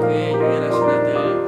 그의 유일하신 아들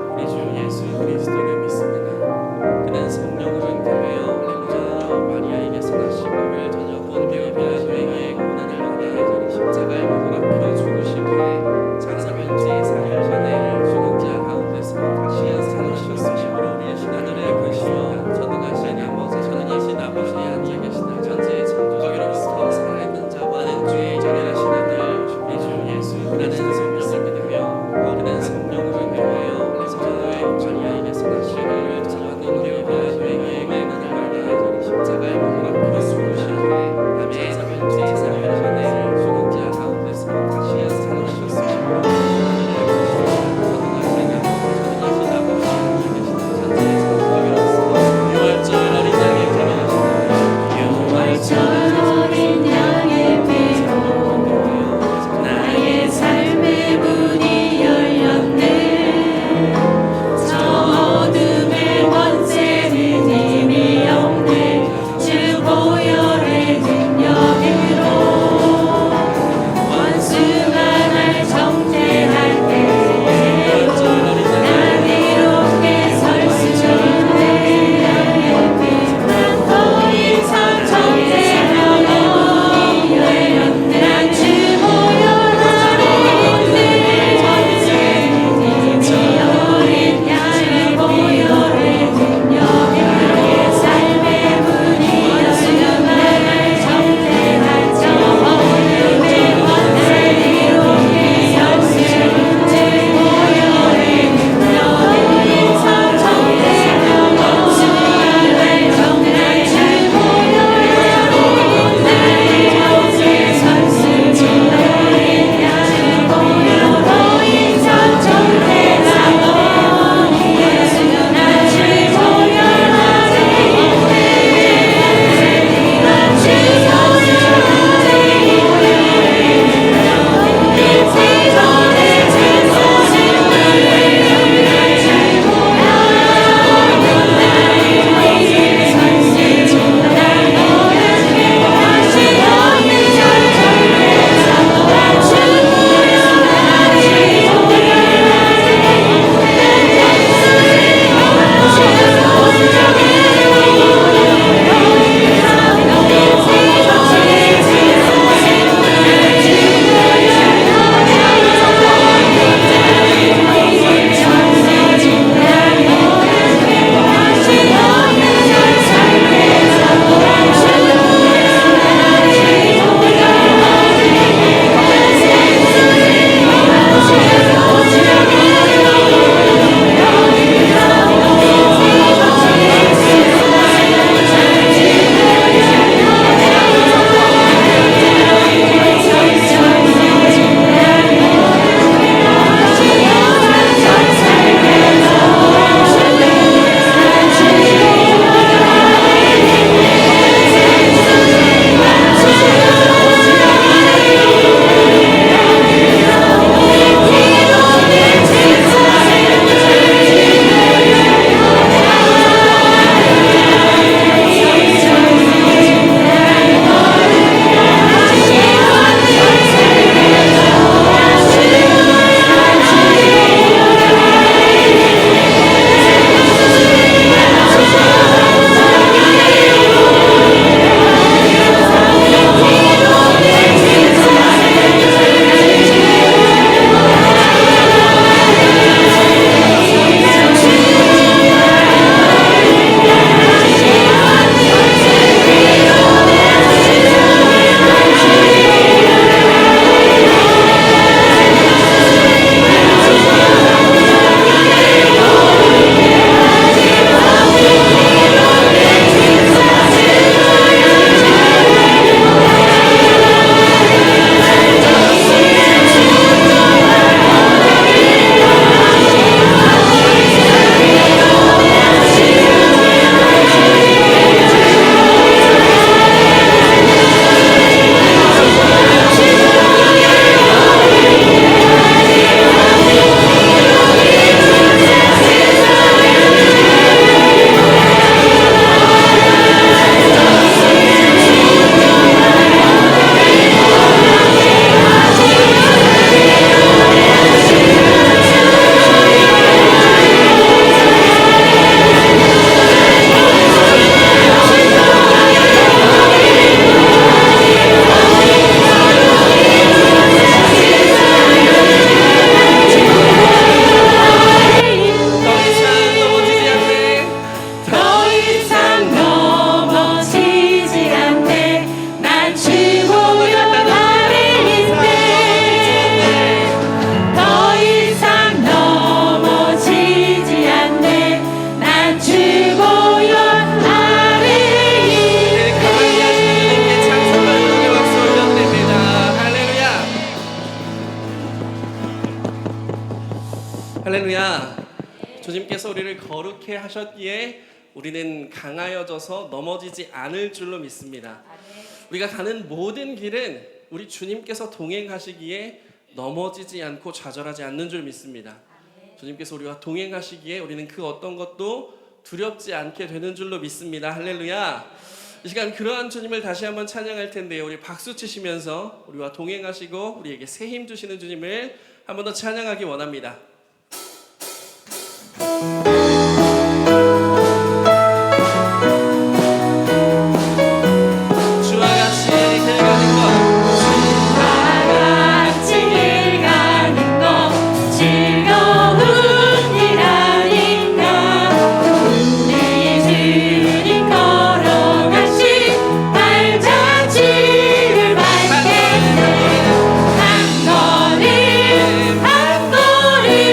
할렐루야. 주님께서 우리를 거룩해 하셨기에 우리는 강하여져서 넘어지지 않을 줄로 믿습니다. 우리가 가는 모든 길은 우리 주님께서 동행하시기에 넘어지지 않고 좌절하지 않는 줄 믿습니다. 주님께서 우리와 동행하시기에 우리는 그 어떤 것도 두렵지 않게 되는 줄로 믿습니다. 할렐루야. 이 시간 그러한 주님을 다시 한번 찬양할 텐데요. 우리 박수 치시면서 우리와 동행하시고 우리에게 새 힘 주시는 주님을 한 번 더 찬양하기 원합니다. 주와 같이 길 가는 것, 주와 같이 길 가는 것 즐거운 일 아닌가. 우리 주님 걸어가신 발자취를 밟겠네. 한 걸음 한 걸음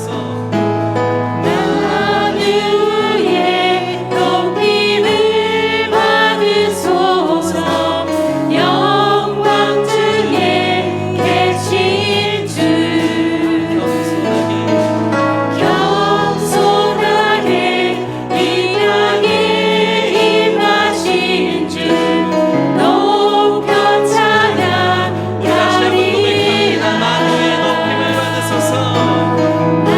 받으소서. 나 위에 높임을 받으소서. 영광 중에 계신 주 겸손하게 이 땅에 임하신 주 높여 찬양하리. 다시 한번 고백합니다. 나 위에 높임을 받으소서. 나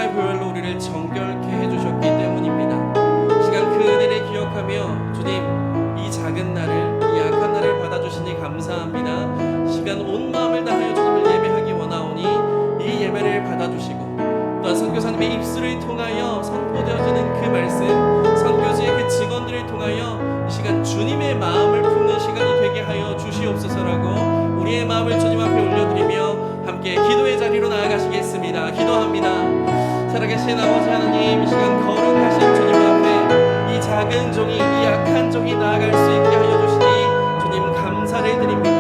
십자가의 보혈로 우리를 정결케 해주셨기 때문입니다. 이 시간 그 은혜를 기억하며 주님, 이 작은 나를, 이 약한 나를 받아주시니 감사합니다. 이 시간 온 마음을 다하여 주님을 예배하기 원하오니 이 예배를 받아주시고 또한 선교사님의 입술을 통하여 선포되어지는 그 말씀, 선교지의 그 직원들을 통하여 이 시간 주님의 마음을 품는 시간이 되게 하여 주시옵소서라고 우리의 마음을 주님 앞에 올려드리며 함께 기도의 자리로 나아가시겠습니다. 기도합니다. 살아계신 아버지 하나님, 이 시간 거룩하신 주님 앞에 이 작은 종이, 이 약한 종이 나아갈 수 있게 하여 주시니 주님 감사를 드립니다.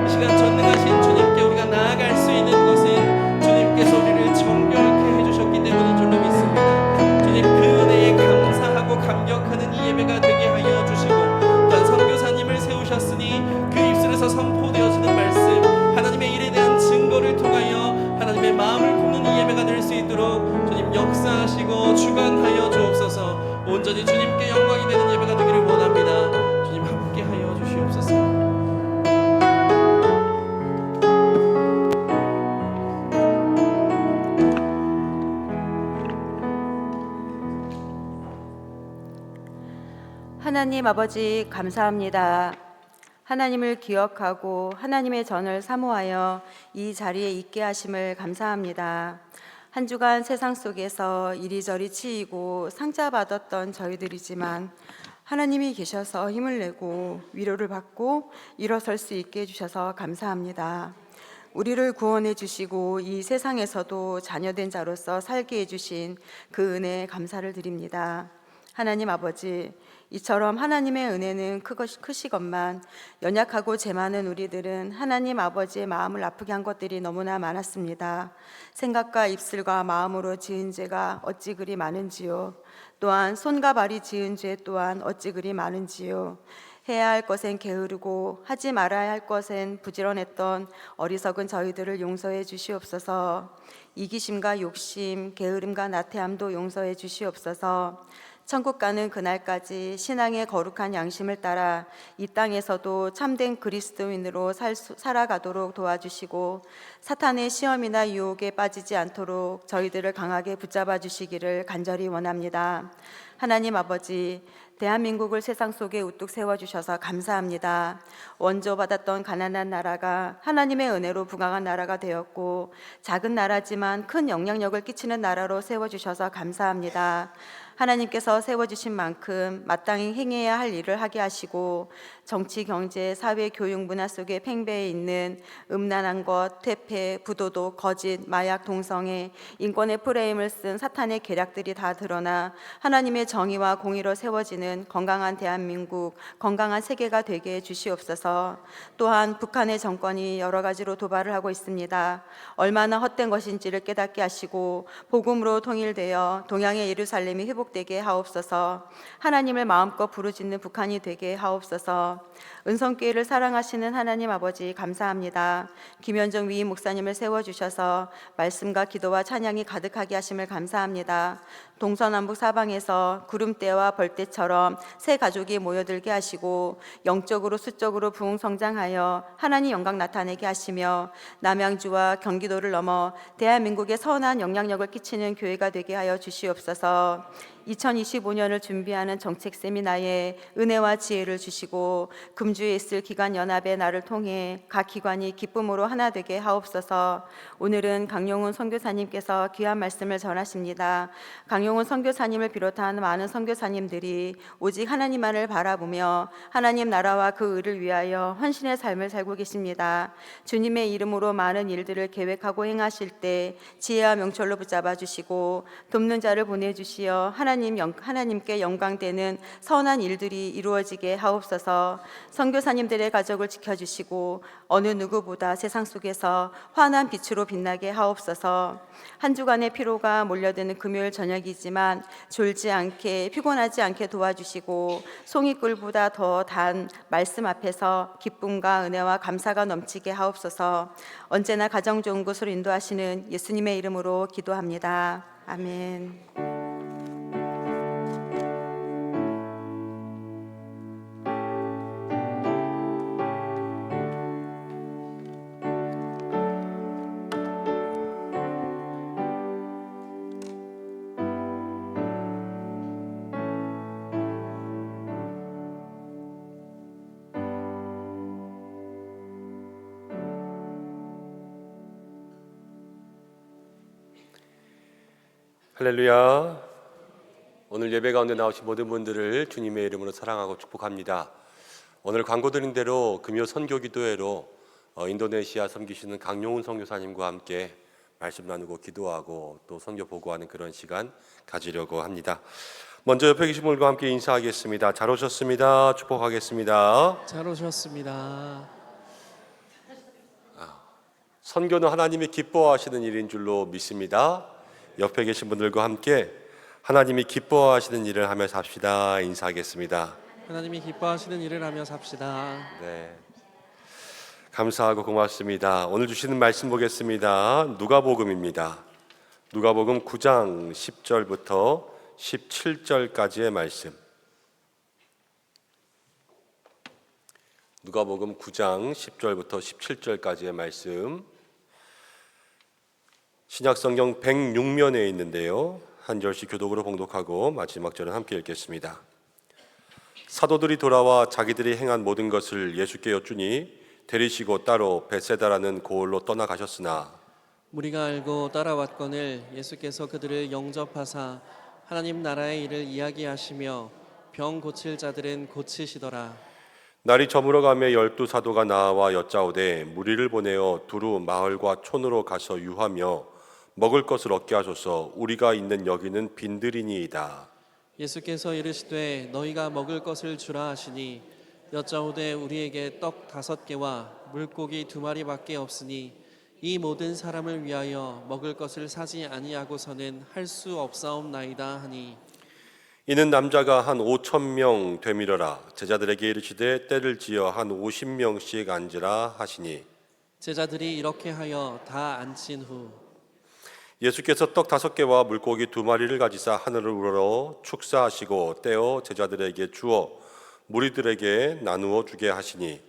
이 시간 전능하신 주님께 우리가 나아갈 수 있는 것은 주님께서 우리를 정결케 해주셨기 때문인 줄로 믿습니다. 주님 그 은혜에 감사하고 감격하는 이 예배가 되게 하여 주시고 또한 선교사님을 세우셨으니 그 입술에서 선포되어지는 말씀, 하나님의 일에 대한 증거를 통하여 하나님의 마음을 품는 이 예배가 될 수 있도록 주님 역사하시고 주관하여 주옵소서. 온전히 주님께 영광이 되는 예배가 되기를 원합니다. 주님 함께 하여 주시옵소서. 하나님 아버지 감사합니다. 하나님을 기억하고 하나님의 전을 사모하여 이 자리에 있게 하심을 감사합니다. 한 주간 세상 속에서 이리저리 치이고 상처받았던 저희들이지만 하나님이 계셔서 힘을 내고 위로를 받고 일어설 수 있게 해주셔서 감사합니다. 우리를 구원해 주시고 이 세상에서도 자녀된 자로서 살게 해주신 그 은혜에 감사를 드립니다. 하나님 아버지, 이처럼 하나님의 은혜는 크시건만 연약하고 죄 많은 우리들은 하나님 아버지의 마음을 아프게 한 것들이 너무나 많았습니다. 생각과 입술과 마음으로 지은 죄가 어찌 그리 많은지요. 또한 손과 발이 지은 죄 또한 어찌 그리 많은지요. 해야 할 것엔 게으르고 하지 말아야 할 것엔 부지런했던 어리석은 저희들을 용서해 주시옵소서. 이기심과 욕심, 게으름과 나태함도 용서해 주시옵소서. 천국 가는 그날까지 신앙의 거룩한 양심을 따라 이 땅에서도 참된 그리스도인으로 살아가도록 도와주시고 사탄의 시험이나 유혹에 빠지지 않도록 저희들을 강하게 붙잡아 주시기를 간절히 원합니다. 하나님 아버지, 대한민국을 세상 속에 우뚝 세워주셔서 감사합니다. 원조받았던 가난한 나라가 하나님의 은혜로 부강한 나라가 되었고 작은 나라지만 큰 영향력을 끼치는 나라로 세워주셔서 감사합니다. 하나님께서 세워주신 만큼 마땅히 행해야 할 일을 하게 하시고 정치, 경제, 사회, 교육, 문화 속에 팽배해 있는 음란한 것, 퇴폐, 부도덕, 거짓, 마약, 동성애, 인권의 프레임을 쓴 사탄의 계략들이 다 드러나 하나님의 정의와 공의로 세워지는 건강한 대한민국, 건강한 세계가 되게 해 주시옵소서. 또한 북한의 정권이 여러 가지로 도발을 하고 있습니다. 얼마나 헛된 것인지를 깨닫게 하시고 복음으로 통일되어 동양의 예루살렘이 회복되게 하옵소서. 하나님을 마음껏 부르짖는 북한이 되게 하옵소서. 은성교회를 사랑하시는 하나님 아버지 감사합니다. 김현정 위임 목사님을 세워주셔서 말씀과 기도와 찬양이 가득하게 하심을 감사합니다. 동서남북 사방에서 구름대와 벌떼처럼 새 가족이 모여들게 하시고 영적으로 수적으로 부흥성장하여 하나님 영광 나타내게 하시며 남양주와 경기도를 넘어 대한민국에 선한 영향력을 끼치는 교회가 되게 하여 주시옵소서. 2025년을 준비하는 정책 세미나에 은혜와 지혜를 주시고 금주에 있을 기관 연합의 날을 통해 각 기관이 기쁨으로 하나 되게 하옵소서. 오늘은 강용훈 선교사님께서 귀한 말씀을 전하십니다. 강용훈 선교사님을 비롯한 많은 선교사님들이 오직 하나님만을 바라보며 하나님 나라와 그 의를 위하여 헌신의 삶을 살고 계십니다. 주님의 이름으로 많은 일들을 계획하고 행하실 때 지혜와 명철로 붙잡아 주시고 돕는 자를 보내주시어 하나님께 영광되는 선한 일들이 이루어지게 하옵소서. 선교사님들의 가족을 지켜주시고 어느 누구보다 세상 속에서 환한 빛으로 빛나게 하옵소서. 한 주간의 피로가 몰려드는 금요일 저녁이지만 졸지 않게 피곤하지 않게 도와주시고 송이꿀보다 더 단 말씀 앞에서 기쁨과 은혜와 감사가 넘치게 하옵소서. 언제나 가정 좋은 곳으로 인도하시는 예수님의 이름으로 기도합니다. 아멘. 할렐루야. 오늘 예배 가운데 나오신 모든 분들을 주님의 이름으로 사랑하고 축복합니다. 오늘 광고드린 대로 금요 선교 기도회로 인도네시아 섬기시는 강용훈 선교사님과 함께 말씀 나누고 기도하고 또 선교 보고하는 그런 시간 가지려고 합니다. 먼저 옆에 계신 분과 함께 인사하겠습니다. 잘 오셨습니다. 축복하겠습니다. 잘 오셨습니다. 선교는 하나님이 기뻐하시는 일인 줄로 믿습니다. 옆에 계신 분들과 함께 하나님이 기뻐하시는 일을 하며 삽시다. 인사하겠습니다. 하나님이 기뻐하시는 일을 하며 삽시다. 네, 감사하고 고맙습니다. 오늘 주시는 말씀 보겠습니다. 누가복음입니다. 누가복음 9장 10절부터 17절까지의 말씀. 누가복음 9장 10절부터 17절까지의 말씀. 신약성경 106면에 있는데요. 한 절씩 교독으로 봉독하고 마지막 절은 함께 읽겠습니다. 사도들이 돌아와 자기들이 행한 모든 것을 예수께 여쭈니 데리시고 따로 벳세다라는 고을로 떠나가셨으나 무리가 알고 따라왔거늘 예수께서 그들을 영접하사 하나님 나라의 일을 이야기하시며 병 고칠 자들은 고치시더라. 날이 저물어가며 12 사도가 나와 여짜오되 무리를 보내어 두루 마을과 촌으로 가서 유하며 먹을 것을 얻게 하소서. 우리가 있는 여기는 빈들이니이다. 예수께서 이르시되 너희가 먹을 것을 주라 하시니 여짜오되 우리에게 떡 5개와 물고기 2마리밖에 없으니 이 모든 사람을 위하여 먹을 것을 사지 아니하고서는 할 수 없사옵나이다 하니 이는 남자가 한 5,000명 되밀어라. 제자들에게 이르시되 때를 지어 한 50명씩 앉으라 하시니 제자들이 이렇게 하여 다 앉힌 후 예수께서 떡 5개와 물고기 2마리를 가지사 하늘을 우러러 축사하시고 떼어 제자들에게 주어 무리들에게 나누어 주게 하시니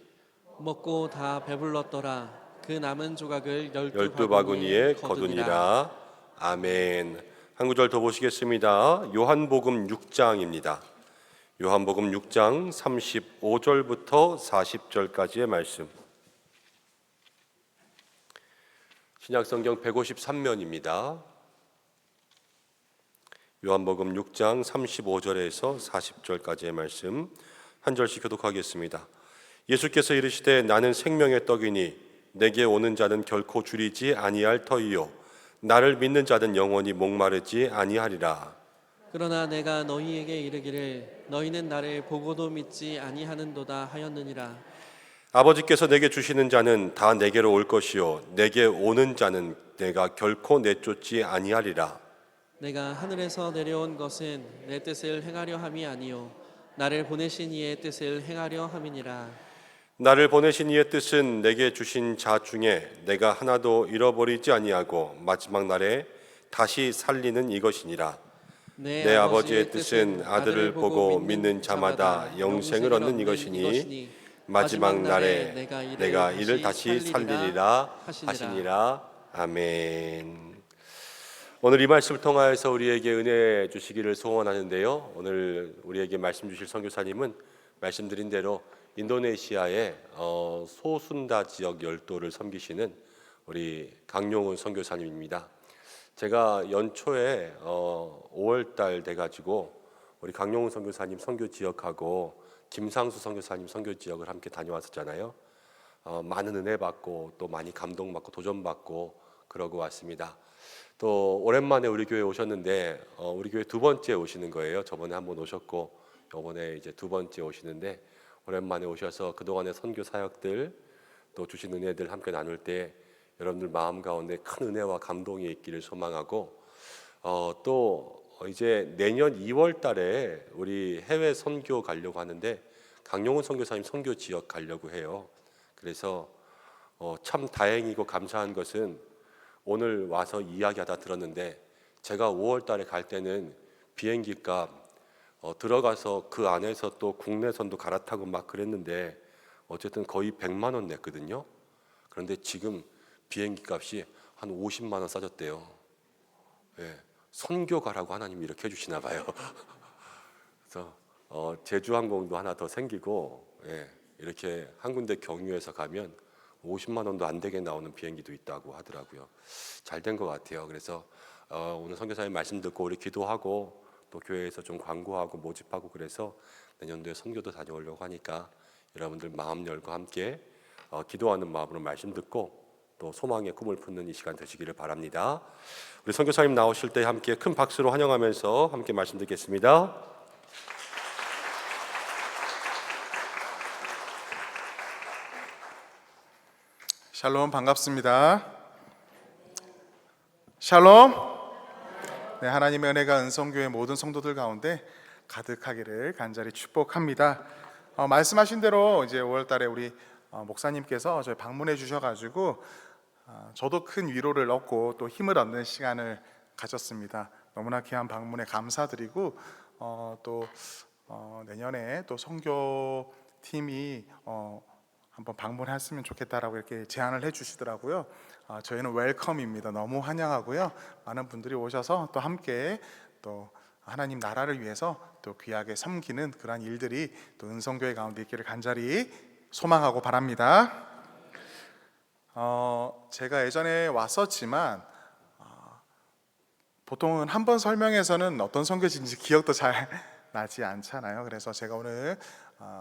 먹고 다 배불렀더라. 그 남은 조각을 12 바구니에 거두니라. 아멘. 한 구절 더 보시겠습니다. 요한복음 6장입니다. 요한복음 6장 35절부터 40절까지의 말씀. 신약성경 153면입니다. 요한복음 6장 35절에서 40절까지의 말씀 한 절씩 교독하겠습니다. 예수께서 이르시되 나는 생명의 떡이니 내게 오는 자는 결코 줄이지 아니할 터이요 나를 믿는 자는 영원히 목마르지 아니하리라. 그러나 내가 너희에게 이르기를 너희는 나를 보고도 믿지 아니하는도다 하였느니라. 아버지께서 내게 주시는 자는 다 내게로 올 것이요 내게 오는 자는 내가 결코 내쫓지 아니하리라. 내가 하늘에서 내려온 것은 내 뜻을 행하려 함이 아니요 나를 보내신 이의 뜻을 행하려 함이니라. 나를 보내신 이의 뜻은 내게 주신 자 중에 내가 하나도 잃어버리지 아니하고 마지막 날에 다시 살리는 이것이니라. 내 아버지의 뜻은 아들을 보고 믿는 자마다 영생을 얻는 이것이니 마지막 날에 내가 이를 다시 살리리라 하시니라. 아멘. 오늘 이 말씀을 통하여서 우리에게 은혜 주시기를 소원하는데요. 오늘 우리에게 말씀 주실 선교사님은 말씀드린 대로 인도네시아의 소순다 지역 열도를 섬기시는 우리 강용훈 선교사님입니다. 제가 연초에 5월달 돼가지고 우리 강용훈 선교사님 선교 지역하고 김상수 선교사님 선교 지역을 함께 다녀왔었잖아요. 많은 은혜 받고 또 많이 감동받고 도전받고 그러고 왔습니다. 또 오랜만에 우리 교회 오셨는데 우리 교회 2번째 오시는 거예요. 저번에 한번 오셨고 이번에 이제 2번째 오시는데 오랜만에 오셔서 그동안의 선교 사역들 또 주신 은혜들 함께 나눌 때 여러분들 마음 가운데 큰 은혜와 감동이 있기를 소망하고 또 이제 내년 2월 달에 우리 해외 선교 가려고 하는데 강용훈 선교사님 선교 지역 가려고 해요. 그래서 참 다행이고 감사한 것은 오늘 와서 이야기하다 들었는데 제가 5월 달에 갈 때는 비행기 값 들어가서 그 안에서 또 국내선도 갈아타고 막 그랬는데 어쨌든 거의 100만 원 냈거든요. 그런데 지금 비행기 값이 한 50만 원 싸졌대요. 예, 선교 가라고 하나님이 이렇게 해주시나 봐요. 그래서 제주항공도 하나 더 생기고 이렇게 한 군데 경유해서 가면 50만 원도 안 되게 나오는 비행기도 있다고 하더라고요. 잘 된 것 같아요. 그래서 오늘 선교사님 말씀 듣고 우리 기도하고 또 교회에서 좀 광고하고 모집하고 그래서 내년도에 선교도 다녀오려고 하니까 여러분들 마음 열고 함께 기도하는 마음으로 말씀 듣고 또 소망의 꿈을 품는 이 시간 되시기를 바랍니다. 우리 선교사님 나오실 때 함께 큰 박수로 환영하면서 함께 말씀 듣겠습니다. 샬롬, 반갑습니다. 샬롬. 네, 하나님의 은혜가 은성교회 모든 성도들 가운데 가득하기를 간절히 축복합니다. 말씀하신 대로 이제 5월달에 우리 목사님께서 저희 방문해 주셔가지고 저도 큰 위로를 얻고 또 힘을 얻는 시간을 가졌습니다. 너무나 귀한 방문에 감사드리고 또 내년에 또 선교팀이 한번 방문했으면 좋겠다라고 이렇게 제안을 해주시더라고요. 저희는 웰컴입니다. 너무 환영하고요. 많은 분들이 오셔서 또 함께 또 하나님 나라를 위해서 또 귀하게 섬기는 그러한 일들이 또 은성교회 가운데 있기를 간절히 소망하고 바랍니다. 제가 예전에 왔었지만 보통은 한 번 설명해서는 어떤 선교지인지 기억도 잘 나지 않잖아요. 그래서 제가 오늘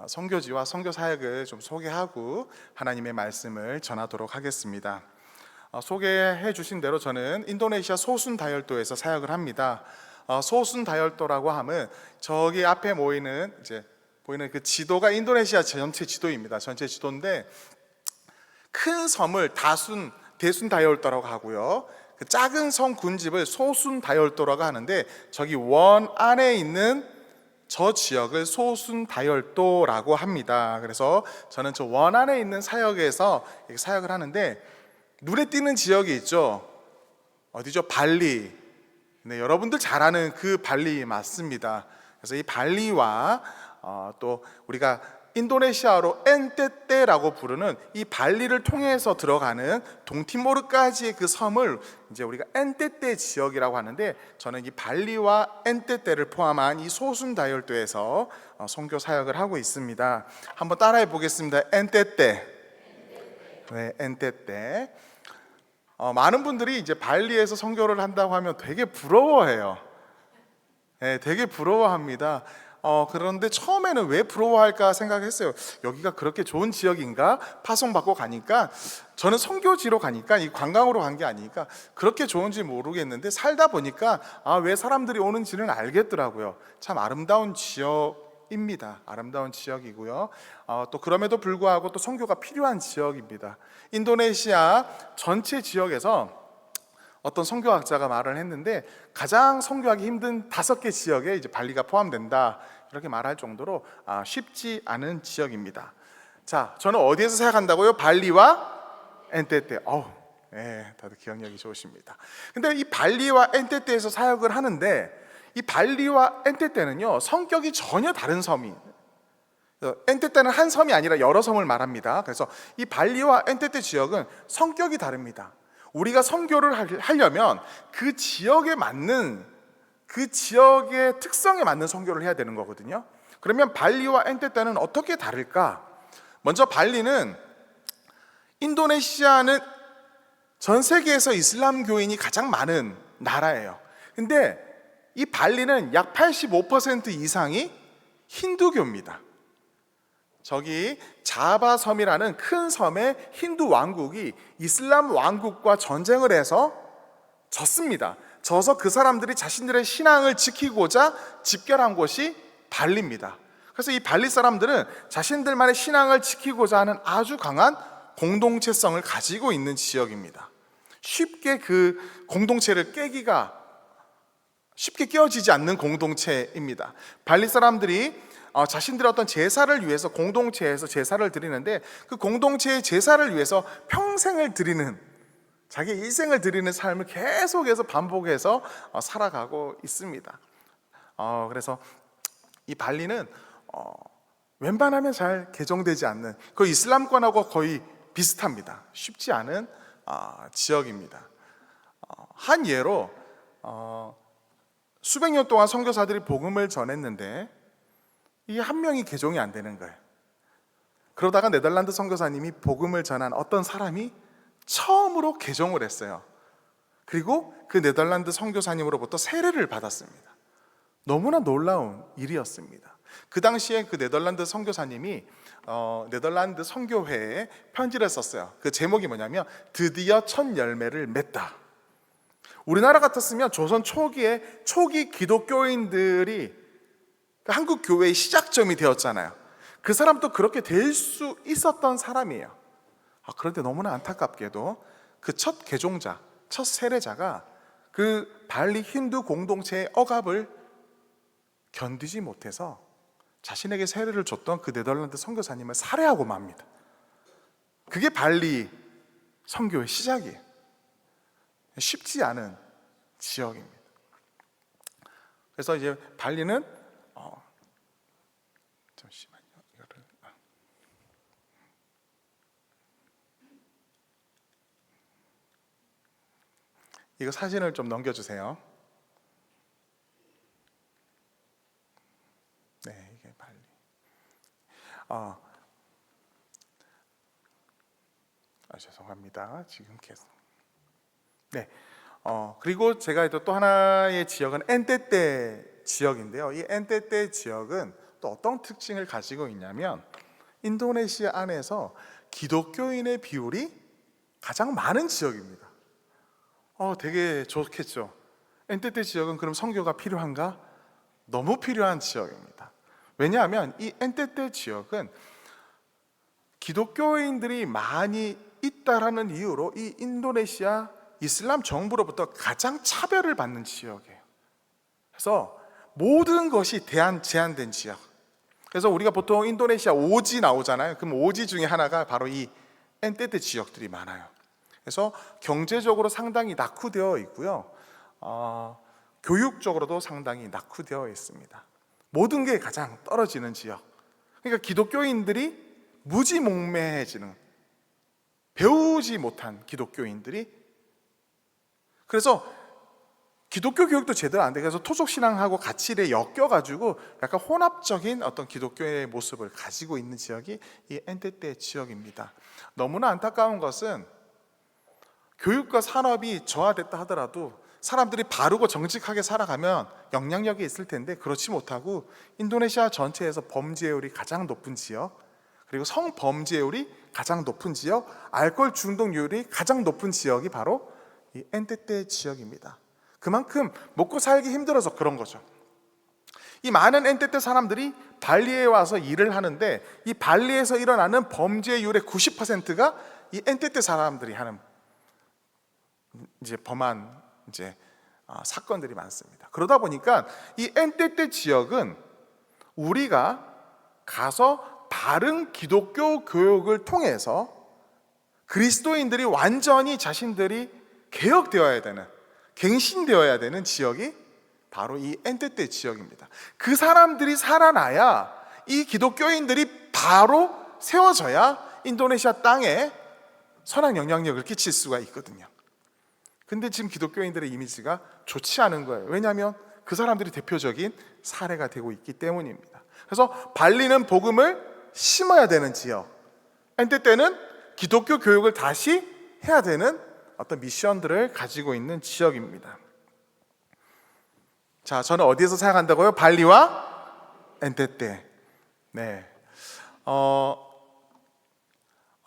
선교지와 선교 사역을 좀 소개하고 하나님의 말씀을 전하도록 하겠습니다. 소개해 주신 대로 저는 인도네시아 소순 다혈도에서 사역을 합니다. 소순 다혈도라고 하면 저기 앞에 보이는 그 지도가 인도네시아 전체 지도입니다. 전체 지도인데 큰 섬을 대순 다혈도라고 하고요. 그 작은 섬 군집을 소순 다혈도라고 하는데 저기 원 안에 있는 저 지역을 소순 다혈도라고 합니다. 그래서 저는 저 원 안에 있는 사역에서 사역을 하는데 눈에 띄는 지역이 있죠. 어디죠? 발리. 네, 여러분들 잘 아는 그 발리 맞습니다. 그래서 이 발리와 또 우리가 인도네시아로 엔테테라고 부르는 이 발리를 통해서 들어가는 동티모르까지의 그 섬을 이제 우리가 엔테테 지역이라고 하는데 저는 이 발리와 엔테테를 포함한 이 소순 다혈도에서 선교 사역을 하고 있습니다. 한번 따라해 보겠습니다. 엔테테. 네, 엔테테. 많은 분들이 이제 발리에서 선교를 한다고 하면 되게 부러워해요. 네, 되게 부러워합니다. 그런데 처음에는 왜 부러워할까 생각했어요. 여기가 그렇게 좋은 지역인가? 파송받고 가니까 저는 선교지로 가니까 이 관광으로 간 게 아니니까 그렇게 좋은지 모르겠는데 살다 보니까 왜 사람들이 오는지는 알겠더라고요. 참 아름다운 지역입니다. 아름다운 지역이고요. 또 그럼에도 불구하고 또 선교가 필요한 지역입니다. 인도네시아 전체 지역에서 어떤 선교학자가 말을 했는데 가장 선교하기 힘든 5개 지역에 이제 발리가 포함된다 이렇게 말할 정도로 쉽지 않은 지역입니다. 자, 저는 어디에서 사역한다고요? 발리와 엔테테. 다들 기억력이 좋으십니다. 근데 이 발리와 엔테테에서 사역을 하는데 이 발리와 엔테테는요 성격이 전혀 다른 섬이. 엔테테는 한 섬이 아니라 여러 섬을 말합니다. 그래서 이 발리와 엔테테 지역은 성격이 다릅니다. 우리가 선교를 하려면 그 지역에 맞는 그 지역의 특성에 맞는 선교를 해야 되는 거거든요. 그러면 발리와 엔테테는 어떻게 다를까? 먼저 발리는 인도네시아는 전 세계에서 이슬람 교인이 가장 많은 나라예요. 근데 이 발리는 약 85% 이상이 힌두교입니다. 저기 자바 섬이라는 큰 섬의 힌두 왕국이 이슬람 왕국과 전쟁을 해서 졌습니다. 져서 그 사람들이 자신들의 신앙을 지키고자 집결한 곳이 발리입니다. 그래서 이 발리 사람들은 자신들만의 신앙을 지키고자 하는 아주 강한 공동체성을 가지고 있는 지역입니다. 쉽게 그 공동체를 깨기가 쉽게 깨어지지 않는 공동체입니다. 발리 사람들이 자신들의 어떤 제사를 위해서 공동체에서 제사를 드리는데 그 공동체의 제사를 위해서 평생을 드리는 자기 일생을 드리는 삶을 계속해서 반복해서 살아가고 있습니다. 그래서 이 발리는 웬만하면 잘 개종되지 않는 그 이슬람권하고 거의 비슷합니다. 쉽지 않은 지역입니다. 한 예로 수백 년 동안 선교사들이 복음을 전했는데 이 한 명이 개종이 안 되는 거예요. 그러다가 네덜란드 선교사님이 복음을 전한 어떤 사람이 처음으로 개종을 했어요. 그리고 그 네덜란드 선교사님으로부터 세례를 받았습니다. 너무나 놀라운 일이었습니다. 그 당시에 그 네덜란드 선교사님이 네덜란드 선교회에 편지를 썼어요. 그 제목이 뭐냐면 드디어 첫 열매를 맺다. 우리나라 같았으면 조선 초기에 초기 기독교인들이 한국 교회의 시작점이 되었잖아요. 그 사람도 그렇게 될 수 있었던 사람이에요. 그런데 너무나 안타깝게도 그 첫 개종자, 첫 세례자가 그 발리 힌두 공동체의 억압을 견디지 못해서 자신에게 세례를 줬던 그 네덜란드 선교사님을 살해하고 맙니다. 그게 발리 선교의 시작이에요. 쉽지 않은 지역입니다. 그래서 이제 발리는 잠시만요. 이거 사진을 좀 넘겨주세요. 네, 이게 발리. 죄송합니다. 지금 계속. 네. 그리고 제가 또 하나의 지역은 엔테테 지역인데요. 이 엔테테 지역은 또 어떤 특징을 가지고 있냐면 인도네시아 안에서 기독교인의 비율이 가장 많은 지역입니다. 되게 좋겠죠. 엔테테 지역은 그럼 선교가 필요한가? 너무 필요한 지역입니다. 왜냐하면 이 엔테테 지역은 기독교인들이 많이 있다라는 이유로 이 인도네시아 이슬람 정부로부터 가장 차별을 받는 지역이에요. 그래서 모든 것이 제한된 지역. 그래서 우리가 보통 인도네시아 오지 나오잖아요. 그럼 오지 중에 하나가 바로 이 엔테테 지역들이 많아요. 그래서 경제적으로 상당히 낙후되어 있고요. 교육적으로도 상당히 낙후되어 있습니다. 모든 게 가장 떨어지는 지역. 그러니까 기독교인들이 무지몽매해지는, 배우지 못한 기독교인들이, 그래서 기독교 교육도 제대로 안 돼. 그래서 토속신앙하고 가치를 엮여가지고 약간 혼합적인 어떤 기독교의 모습을 가지고 있는 지역이 이 엔테테 지역입니다. 너무나 안타까운 것은 교육과 산업이 저하됐다 하더라도 사람들이 바르고 정직하게 살아가면 영향력이 있을 텐데 그렇지 못하고 인도네시아 전체에서 범죄율이 가장 높은 지역, 그리고 성범죄율이 가장 높은 지역, 알코올 중독률이 가장 높은 지역이 바로 이 엔테테 지역입니다. 그만큼 먹고 살기 힘들어서 그런 거죠. 이 많은 엔테테 사람들이 발리에 와서 일을 하는데 이 발리에서 일어나는 범죄율의 90%가 이 엔테테 사람들이 하는 범한 사건들이 많습니다. 그러다 보니까 이 엔테테 지역은 우리가 가서 바른 기독교 교육을 통해서 그리스도인들이 완전히 자신들이 개혁되어야 되는, 갱신되어야 되는 지역이 바로 이 엔테테 지역입니다. 그 사람들이 살아나야 이 기독교인들이 바로 세워져야 인도네시아 땅에 선한 영향력을 끼칠 수가 있거든요. 근데 지금 기독교인들의 이미지가 좋지 않은 거예요. 왜냐하면 그 사람들이 대표적인 사례가 되고 있기 때문입니다. 그래서 발리는 복음을 심어야 되는 지역, 엔테테는 기독교 교육을 다시 해야 되는 어떤 미션들을 가지고 있는 지역입니다. 자, 저는 어디에서 사역한다고요? 발리와 엔테테. 네.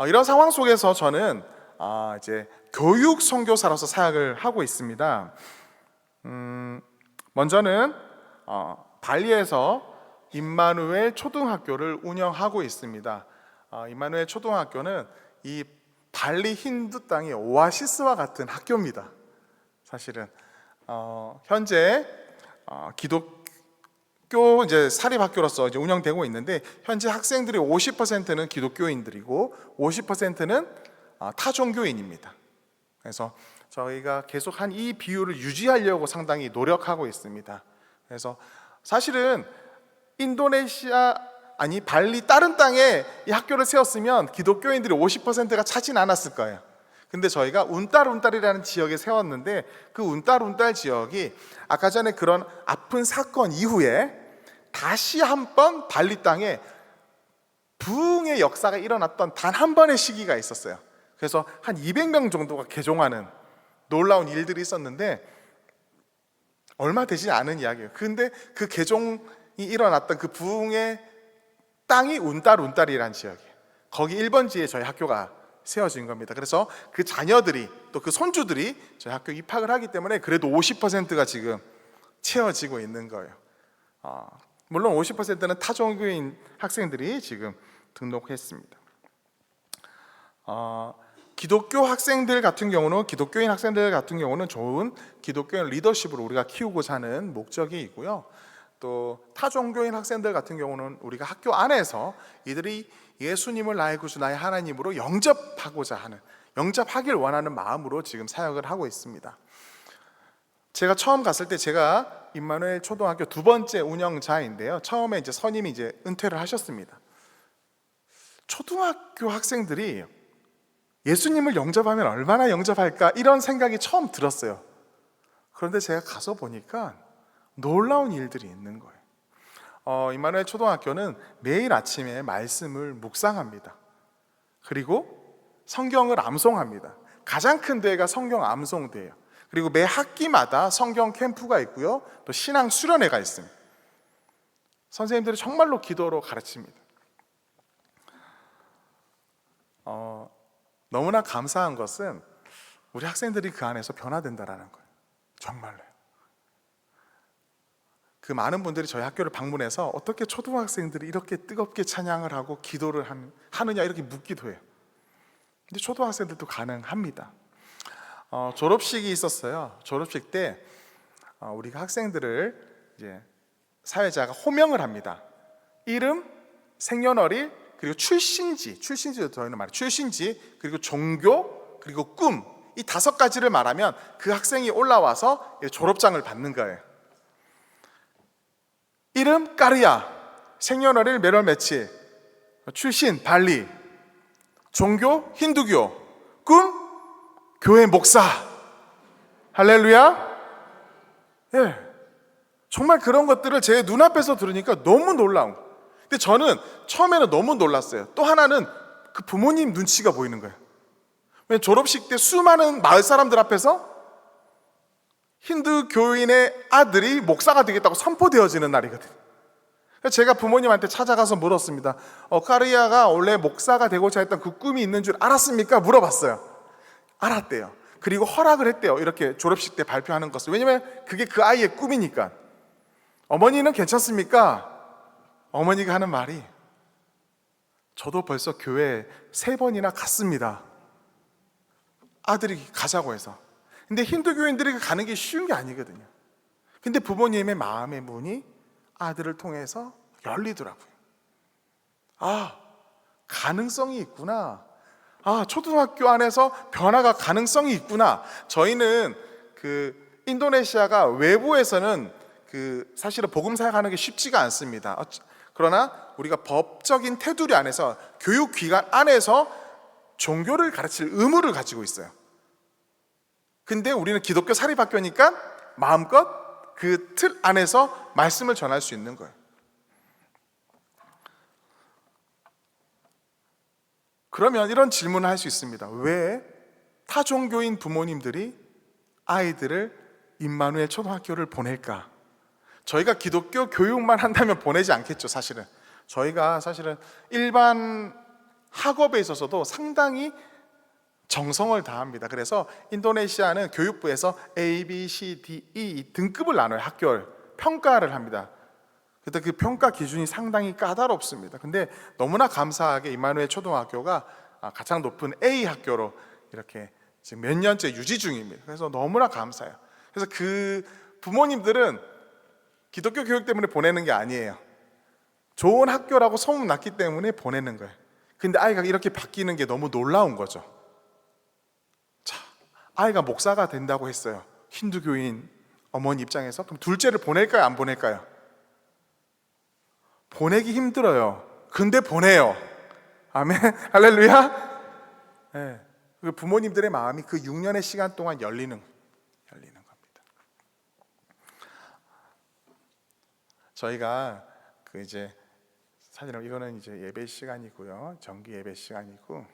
이런 상황 속에서 저는 이제 교육 선교사로서 사역을 하고 있습니다. 먼저는 발리에서 임마누엘 초등학교를 운영하고 있습니다. 임마누엘 초등학교는 이 발리 힌두 땅의 오아시스와 같은 학교입니다. 사실은 현재 기독교 사립학교로서 운영되고 있는데 현재 학생들의 50%는 기독교인들이고 50%는 타종교인입니다. 그래서 저희가 계속 한 이 비율을 유지하려고 상당히 노력하고 있습니다. 그래서 사실은 발리 다른 땅에 이 학교를 세웠으면 기독교인들이 50%가 차진 않았을 거예요. 근데 저희가 운딸이라는 지역에 세웠는데 그 운딸 지역이 아까 전에 그런 아픈 사건 이후에 다시 한번 발리 땅에 부흥의 역사가 일어났던 단 한 번의 시기가 있었어요. 그래서 한 200명 정도가 개종하는 놀라운 일들이 있었는데 얼마 되지 않은 이야기예요. 근데 그 개종이 일어났던 그 부흥의 땅이 운달이라는 지역이에요. 거기 1번지에 저희 학교가 세워진 겁니다. 그래서 그 자녀들이 또 그 손주들이 저희 학교 입학을 하기 때문에 그래도 50%가 지금 채워지고 있는 거예요. 물론 50%는 타종교인 학생들이 지금 등록했습니다. 기독교인 학생들 같은 경우는 좋은 기독교인 리더십을 우리가 키우고자 하는 목적이 있고요. 또 타종교인 학생들 같은 경우는 우리가 학교 안에서 이들이 예수님을 나의 구주 나의 하나님으로 영접하길 원하는 마음으로 지금 사역을 하고 있습니다. 제가 처음 갔을 때 제가 임마누엘 초등학교 2번째 운영자인데요. 처음에 이제 선임이 이제 은퇴를 하셨습니다. 초등학교 학생들이 예수님을 영접하면 얼마나 영접할까 이런 생각이 처음 들었어요. 그런데 제가 가서 보니까 놀라운 일들이 있는 거예요. 임마누엘 초등학교는 매일 아침에 말씀을 묵상합니다. 그리고 성경을 암송합니다. 가장 큰 대회가 성경 암송대회예요. 그리고 매 학기마다 성경 캠프가 있고요. 또 신앙 수련회가 있습니다. 선생님들이 정말로 기도로 가르칩니다. 너무나 감사한 것은 우리 학생들이 그 안에서 변화된다라는 거예요. 정말로요. 그 많은 분들이 저희 학교를 방문해서 어떻게 초등학생들이 이렇게 뜨겁게 찬양을 하고 기도를 하느냐 이렇게 묻기도 해요. 근데 초등학생들도 가능합니다. 졸업식이 있었어요. 졸업식 때 우리가 학생들을 이제 사회자가 호명을 합니다. 이름, 생년월일, 그리고 출신지도 저희는 말해요. 출신지, 그리고 종교, 그리고 꿈, 이 5가지를 말하면 그 학생이 올라와서 졸업장을 받는 거예요. 이름 까르야, 생년월일 몇월 며칠, 출신 발리, 종교 힌두교, 꿈 교회 목사. 할렐루야. 예, 정말 그런 것들을 제 눈앞에서 들으니까 너무 놀라운. 근데 저는 처음에는 너무 놀랐어요. 또 하나는 그 부모님 눈치가 보이는 거예요. 왜냐면 졸업식 때 수많은 마을 사람들 앞에서 힌두 교인의 아들이 목사가 되겠다고 선포되어지는 날이거든요. 그래서 제가 부모님한테 찾아가서 물었습니다. 까르야가 원래 목사가 되고자 했던 그 꿈이 있는 줄 알았습니까? 물어봤어요. 알았대요. 그리고 허락을 했대요. 이렇게 졸업식 때 발표하는 것을. 왜냐면 그게 그 아이의 꿈이니까. 어머니는 괜찮습니까? 어머니가 하는 말이, 저도 벌써 교회에 3번이나 갔습니다. 아들이 가자고 해서. 근데 힌두교인들이 가는 게 쉬운 게 아니거든요. 근데 부모님의 마음의 문이 아들을 통해서 열리더라고요. 가능성이 있구나. 초등학교 안에서 변화가 가능성이 있구나. 저희는 그 인도네시아가 외부에서는 사실은 복음 사역하는 게 쉽지가 않습니다. 그러나 우리가 법적인 테두리 안에서, 교육기관 안에서 종교를 가르칠 의무를 가지고 있어요. 근데 우리는 기독교 사립학교니까 마음껏 그 틀 안에서 말씀을 전할 수 있는 거예요. 그러면 이런 질문을 할 수 있습니다. 왜 타종교인 부모님들이 아이들을 임마누엘 초등학교를 보낼까? 저희가 기독교 교육만 한다면 보내지 않겠죠, 사실은. 저희가 사실은 일반 학업에 있어서도 상당히 정성을 다합니다. 그래서 인도네시아는 교육부에서 A, B, C, D, E 등급을 나눠요. 학교를 평가를 합니다. 그때 그 평가 기준이 상당히 까다롭습니다. 근데 너무나 감사하게 임마누엘 초등학교가 가장 높은 A 학교로 이렇게 지금 몇 년째 유지 중입니다. 그래서 너무나 감사해요. 그래서 그 부모님들은 기독교 교육 때문에 보내는 게 아니에요. 좋은 학교라고 소문났기 때문에 보내는 거예요. 근데 아이가 이렇게 바뀌는 게 너무 놀라운 거죠. 자, 아이가 목사가 된다고 했어요. 힌두교인 어머니 입장에서. 그럼 둘째를 보낼까요? 안 보낼까요? 보내기 힘들어요. 근데 보내요. 아멘. 할렐루야. 네. 부모님들의 마음이 그 6년의 시간 동안 열리는 겁니다. 저희가 이제 사실은 이거는 이제 예배 시간이고요. 정기 예배 시간이고,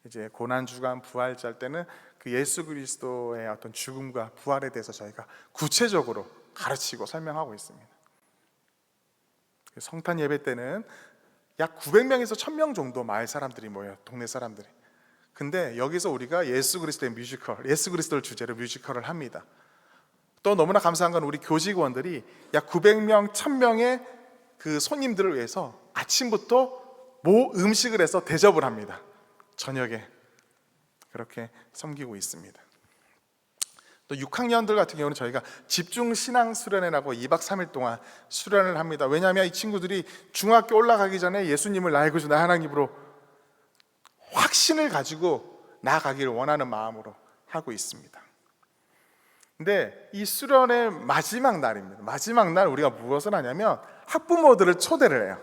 이제 고난 주간 부활절 때는 그 예수 그리스도의 어떤 죽음과 부활에 대해서 저희가 구체적으로 가르치고 설명하고 있습니다. 성탄 예배 때는 약 900명에서 1000명 정도 마을 사람들이 모여요. 동네 사람들이. 근데 여기서 우리가 예수 그리스도의 뮤지컬, 예수 그리스도를 주제로 뮤지컬을 합니다. 또 너무나 감사한 건 우리 교직원들이 약 900명, 1000명의 그 손님들을 위해서 아침부터 모 음식을 해서 대접을 합니다. 저녁에 그렇게 섬기고 있습니다. 또 6학년들 같은 경우는 저희가 집중 신앙 수련회라고 2박 3일 동안 수련을 합니다. 왜냐하면 이 친구들이 중학교 올라가기 전에 예수님을 나의 구주 나의 하나님으로 확신을 가지고 나아가기를 원하는 마음으로 하고 있습니다. 근데 이 수련의 마지막 날입니다. 마지막 날 우리가 무엇을 하냐면 학부모들을 초대를 해요.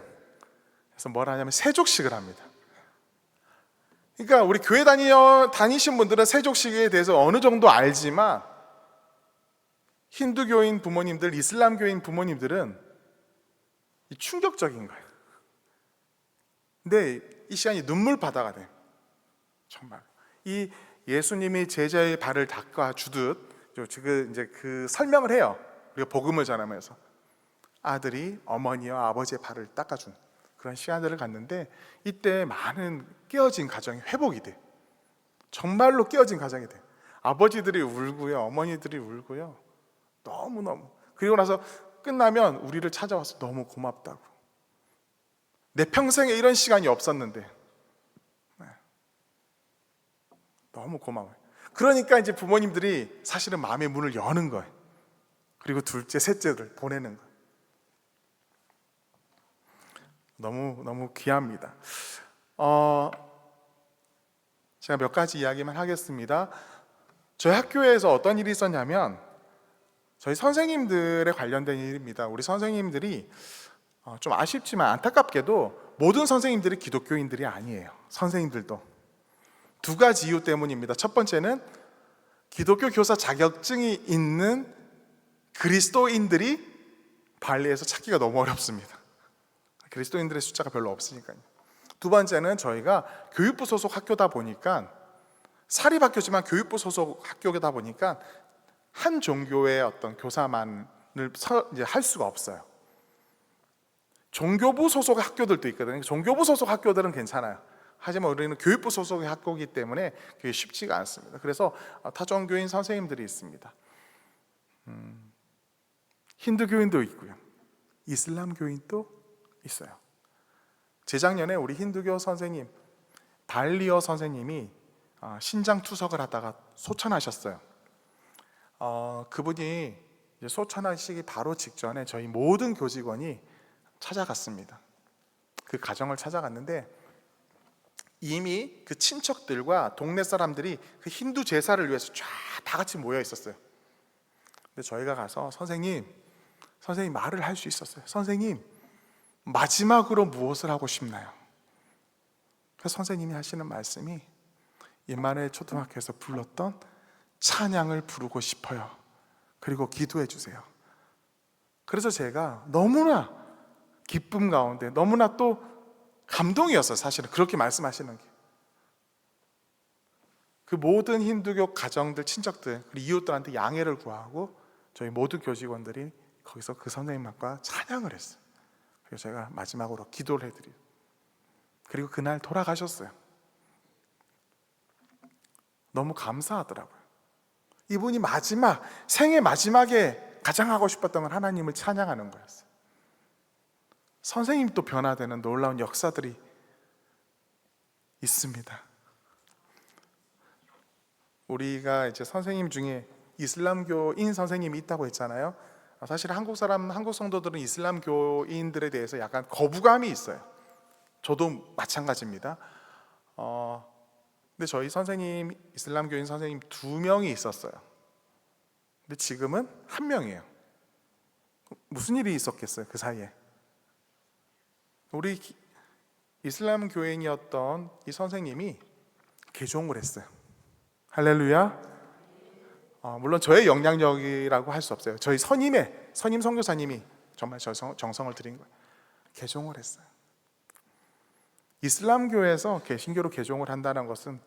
그래서 뭘 하냐면 세족식을 합니다. 그러니까 우리 교회 다니신 분들은 세족식에 대해서 어느 정도 알지만 힌두교인 부모님들, 이슬람교인 부모님들은 충격적인 거예요. 근데 이 시간이 눈물바다가 돼요. 정말 이 예수님이 제자의 발을 닦아주듯 이제 그 설명을 해요. 우리가 복음을 전하면서 아들이 어머니와 아버지의 발을 닦아준 그런 시간들을 갖는데 이때 많은 깨어진 가정이 회복이 돼. 정말로 깨어진 가정이 돼. 아버지들이 울고요, 어머니들이 울고요. 너무너무. 그리고 나서 끝나면 우리를 찾아와서 너무 고맙다고. 내 평생에 이런 시간이 없었는데 너무 고마워요. 그러니까 이제 부모님들이 사실은 마음의 문을 여는 거예요. 그리고 둘째, 셋째를 보내는 거예요. 너무 귀합니다. 제가 몇 가지 이야기만 하겠습니다. 저희 학교에서 어떤 일이 있었냐면 저희 선생님들에 관련된 일입니다. 우리 선생님들이 좀 아쉽지만 안타깝게도 모든 선생님들이 기독교인들이 아니에요. 선생님들도 두 가지 이유 때문입니다. 첫 번째는 기독교 교사 자격증이 있는 그리스도인들이 발리에서 찾기가 너무 어렵습니다. 그리스도인들의 숫자가 별로 없으니까요. 두 번째는 저희가 교육부 소속 학교다 보니까 사립학교지만 교육부 소속 학교다 보니까 한 종교의 어떤 교사만을 이제 할 수가 없어요. 종교부 소속 학교들도 있거든요. 종교부 소속 학교들은 괜찮아요. 하지만 우리는 교육부 소속의 학교이기 때문에 그게 쉽지가 않습니다. 그래서 타종교인 선생님들이 있습니다. 힌두교인도 있고요. 이슬람교인도 있어요. 재작년에 우리 힌두교 선생님 달리어 선생님이 신장 투석을 하다가 소천하셨어요. 그분이 이제 소천하시기 바로 직전에 저희 모든 교직원이 찾아갔습니다. 그 가정을 찾아갔는데 이미 그 친척들과 동네 사람들이 그 힌두 제사를 위해서 쫙 다 같이 모여 있었어요. 근데 저희가 가서 선생님 말을 할 수 있었어요. 선생님 마지막으로 무엇을 하고 싶나요? 그래서 선생님이 하시는 말씀이 임마누엘 초등학교에서 불렀던 찬양을 부르고 싶어요. 그리고 기도해 주세요. 그래서 제가 너무나 기쁨 가운데 너무나 또 감동이었어요. 사실은 그렇게 말씀하시는 게. 그 모든 힌두교 가정들, 친척들, 그리고 이웃들한테 양해를 구하고 저희 모든 교직원들이 거기서 그 선생님과 찬양을 했어요. 그래서 제가 마지막으로 기도를 해드려요. 그리고 그날 돌아가셨어요. 너무 감사하더라고요. 이분이 생애 마지막에 가장 하고 싶었던 건 하나님을 찬양하는 거였어요. 선생님도 변화되는 놀라운 역사들이 있습니다. 우리가 이제 선생님 중에 이슬람교인 선생님이 있다고 했잖아요. 사실 한국 성도들은 이슬람교인들에 대해서 약간 거부감이 있어요. 저도 마찬가지입니다. 근데 저희 선생님, 이슬람교인 선생님 2명이 있었어요. 근데 지금은 1명이에요. 무슨 일이 있었겠어요, 그 사이에? 우리 이슬람 교인이었던 이 선생님이 개종을 했어요. 할렐루야. 물론 저의 영향력이라고 할 수 없어요. 저희 선임 선교사님이 정말 정성을 들인 거예요. 개종을 했어요. 이슬람교에서 개신교로 개종을 한다는 것은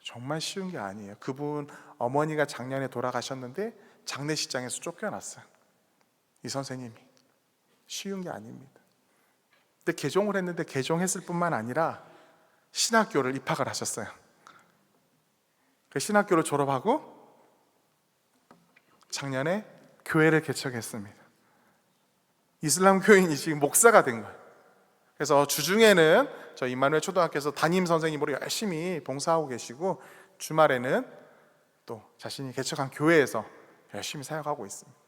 정말 쉬운 게 아니에요. 그분 어머니가 작년에 돌아가셨는데 장례식장에서 쫓겨났어요. 이 선생님이. 쉬운 게 아닙니다. 근데 개종을 했는데 개종했을 뿐만 아니라 신학교를 입학을 하셨어요. 그 신학교를 졸업하고 작년에 교회를 개척했습니다. 이슬람 교인이 지금 목사가 된 거예요. 그래서 주중에는 저 임마누엘 초등학교에서 담임 선생님으로 열심히 봉사하고 계시고 주말에는 또 자신이 개척한 교회에서 열심히 사역하고 있습니다.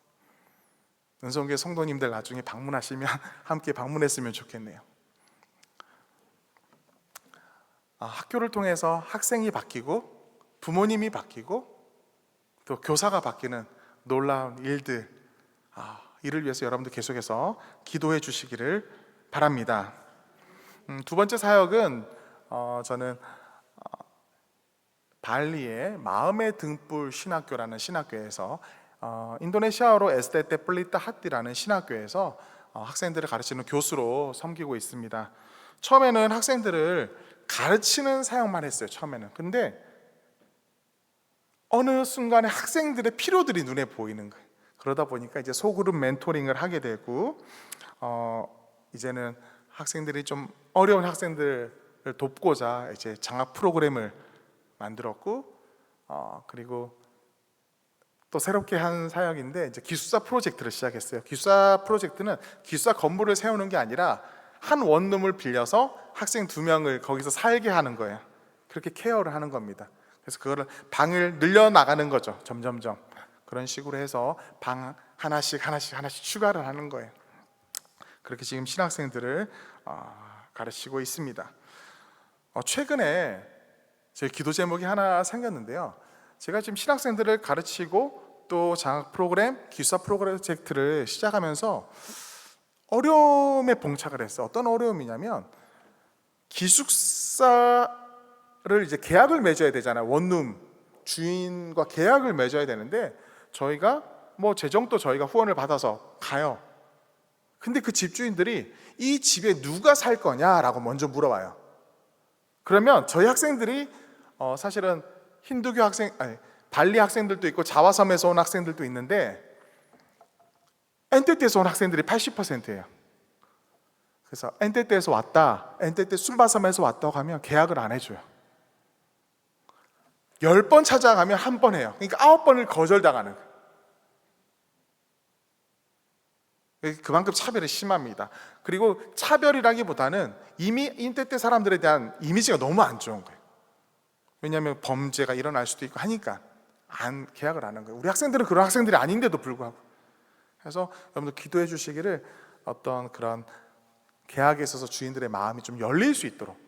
은성교회 성도님들 나중에 방문하시면 함께 방문했으면 좋겠네요. 학교를 통해서 학생이 바뀌고 부모님이 바뀌고 또 교사가 바뀌는 놀라운 일들, 이를 위해서 여러분들 계속해서 기도해 주시기를 바랍니다. 두 번째 사역은 저는 발리의 마음의 등불 신학교라는 신학교에서 인도네시아어로 에스테테 플리타 하티라는 신학교에서 학생들을 가르치는 교수로 섬기고 있습니다. 처음에는 학생들을 가르치는 사역만 했어요. 처음에는. 근데 어느 순간에 학생들의 필요들이 눈에 보이는 거예요. 그러다 보니까 이제 소그룹 멘토링을 하게 되고 이제는 학생들이 좀 어려운 학생들을 돕고자 이제 장학 프로그램을 만들었고 그리고 또 새롭게 한 사역인데 이제 기숙사 프로젝트를 시작했어요. 기숙사 프로젝트는 기숙사 건물을 세우는 게 아니라 한 원룸을 빌려서 학생 2명을 거기서 살게 하는 거예요. 그렇게 케어를 하는 겁니다. 그래서 그거를 방을 늘려 나가는 거죠. 점점점 그런 식으로 해서 방 하나씩 추가를 하는 거예요. 그렇게 지금 신학생들을 가르치고 있습니다. 최근에 제 기도 제목이 하나 생겼는데요. 제가 지금 신학생들을 가르치고 또 장학 프로그램, 기숙사 프로젝트를 시작하면서 어려움에 봉착을 했어요. 어떤 어려움이냐면 기숙사를 이제 계약을 맺어야 되잖아요. 원룸 주인과 계약을 맺어야 되는데 저희가 뭐 재정도 저희가 후원을 받아서 가요. 근데 그 집주인들이 이 집에 누가 살 거냐라고 먼저 물어봐요. 그러면 저희 학생들이 사실은 힌두교 학생, 발리 학생들도 있고 자와섬에서 온 학생들도 있는데 엔테테에서 온 학생들이 80%예요. 그래서 엔테테에서 왔다, 엔테테 순바섬에서 왔다고 하면 계약을 안 해줘요. 10번 찾아가면 한 번 해요. 그러니까 9번을 거절당하는 거예요. 그만큼 차별이 심합니다. 그리고 차별이라기보다는 이미 인테테 사람들에 대한 이미지가 너무 안 좋은 거예요. 왜냐하면 범죄가 일어날 수도 있고 하니까 계약을 안 한 거예요. 우리 학생들은 그런 학생들이 아닌데도 불구하고. 그래서 여러분들 기도해 주시기를 어떤 그런 계약에 있어서 주인들의 마음이 좀 열릴 수 있도록.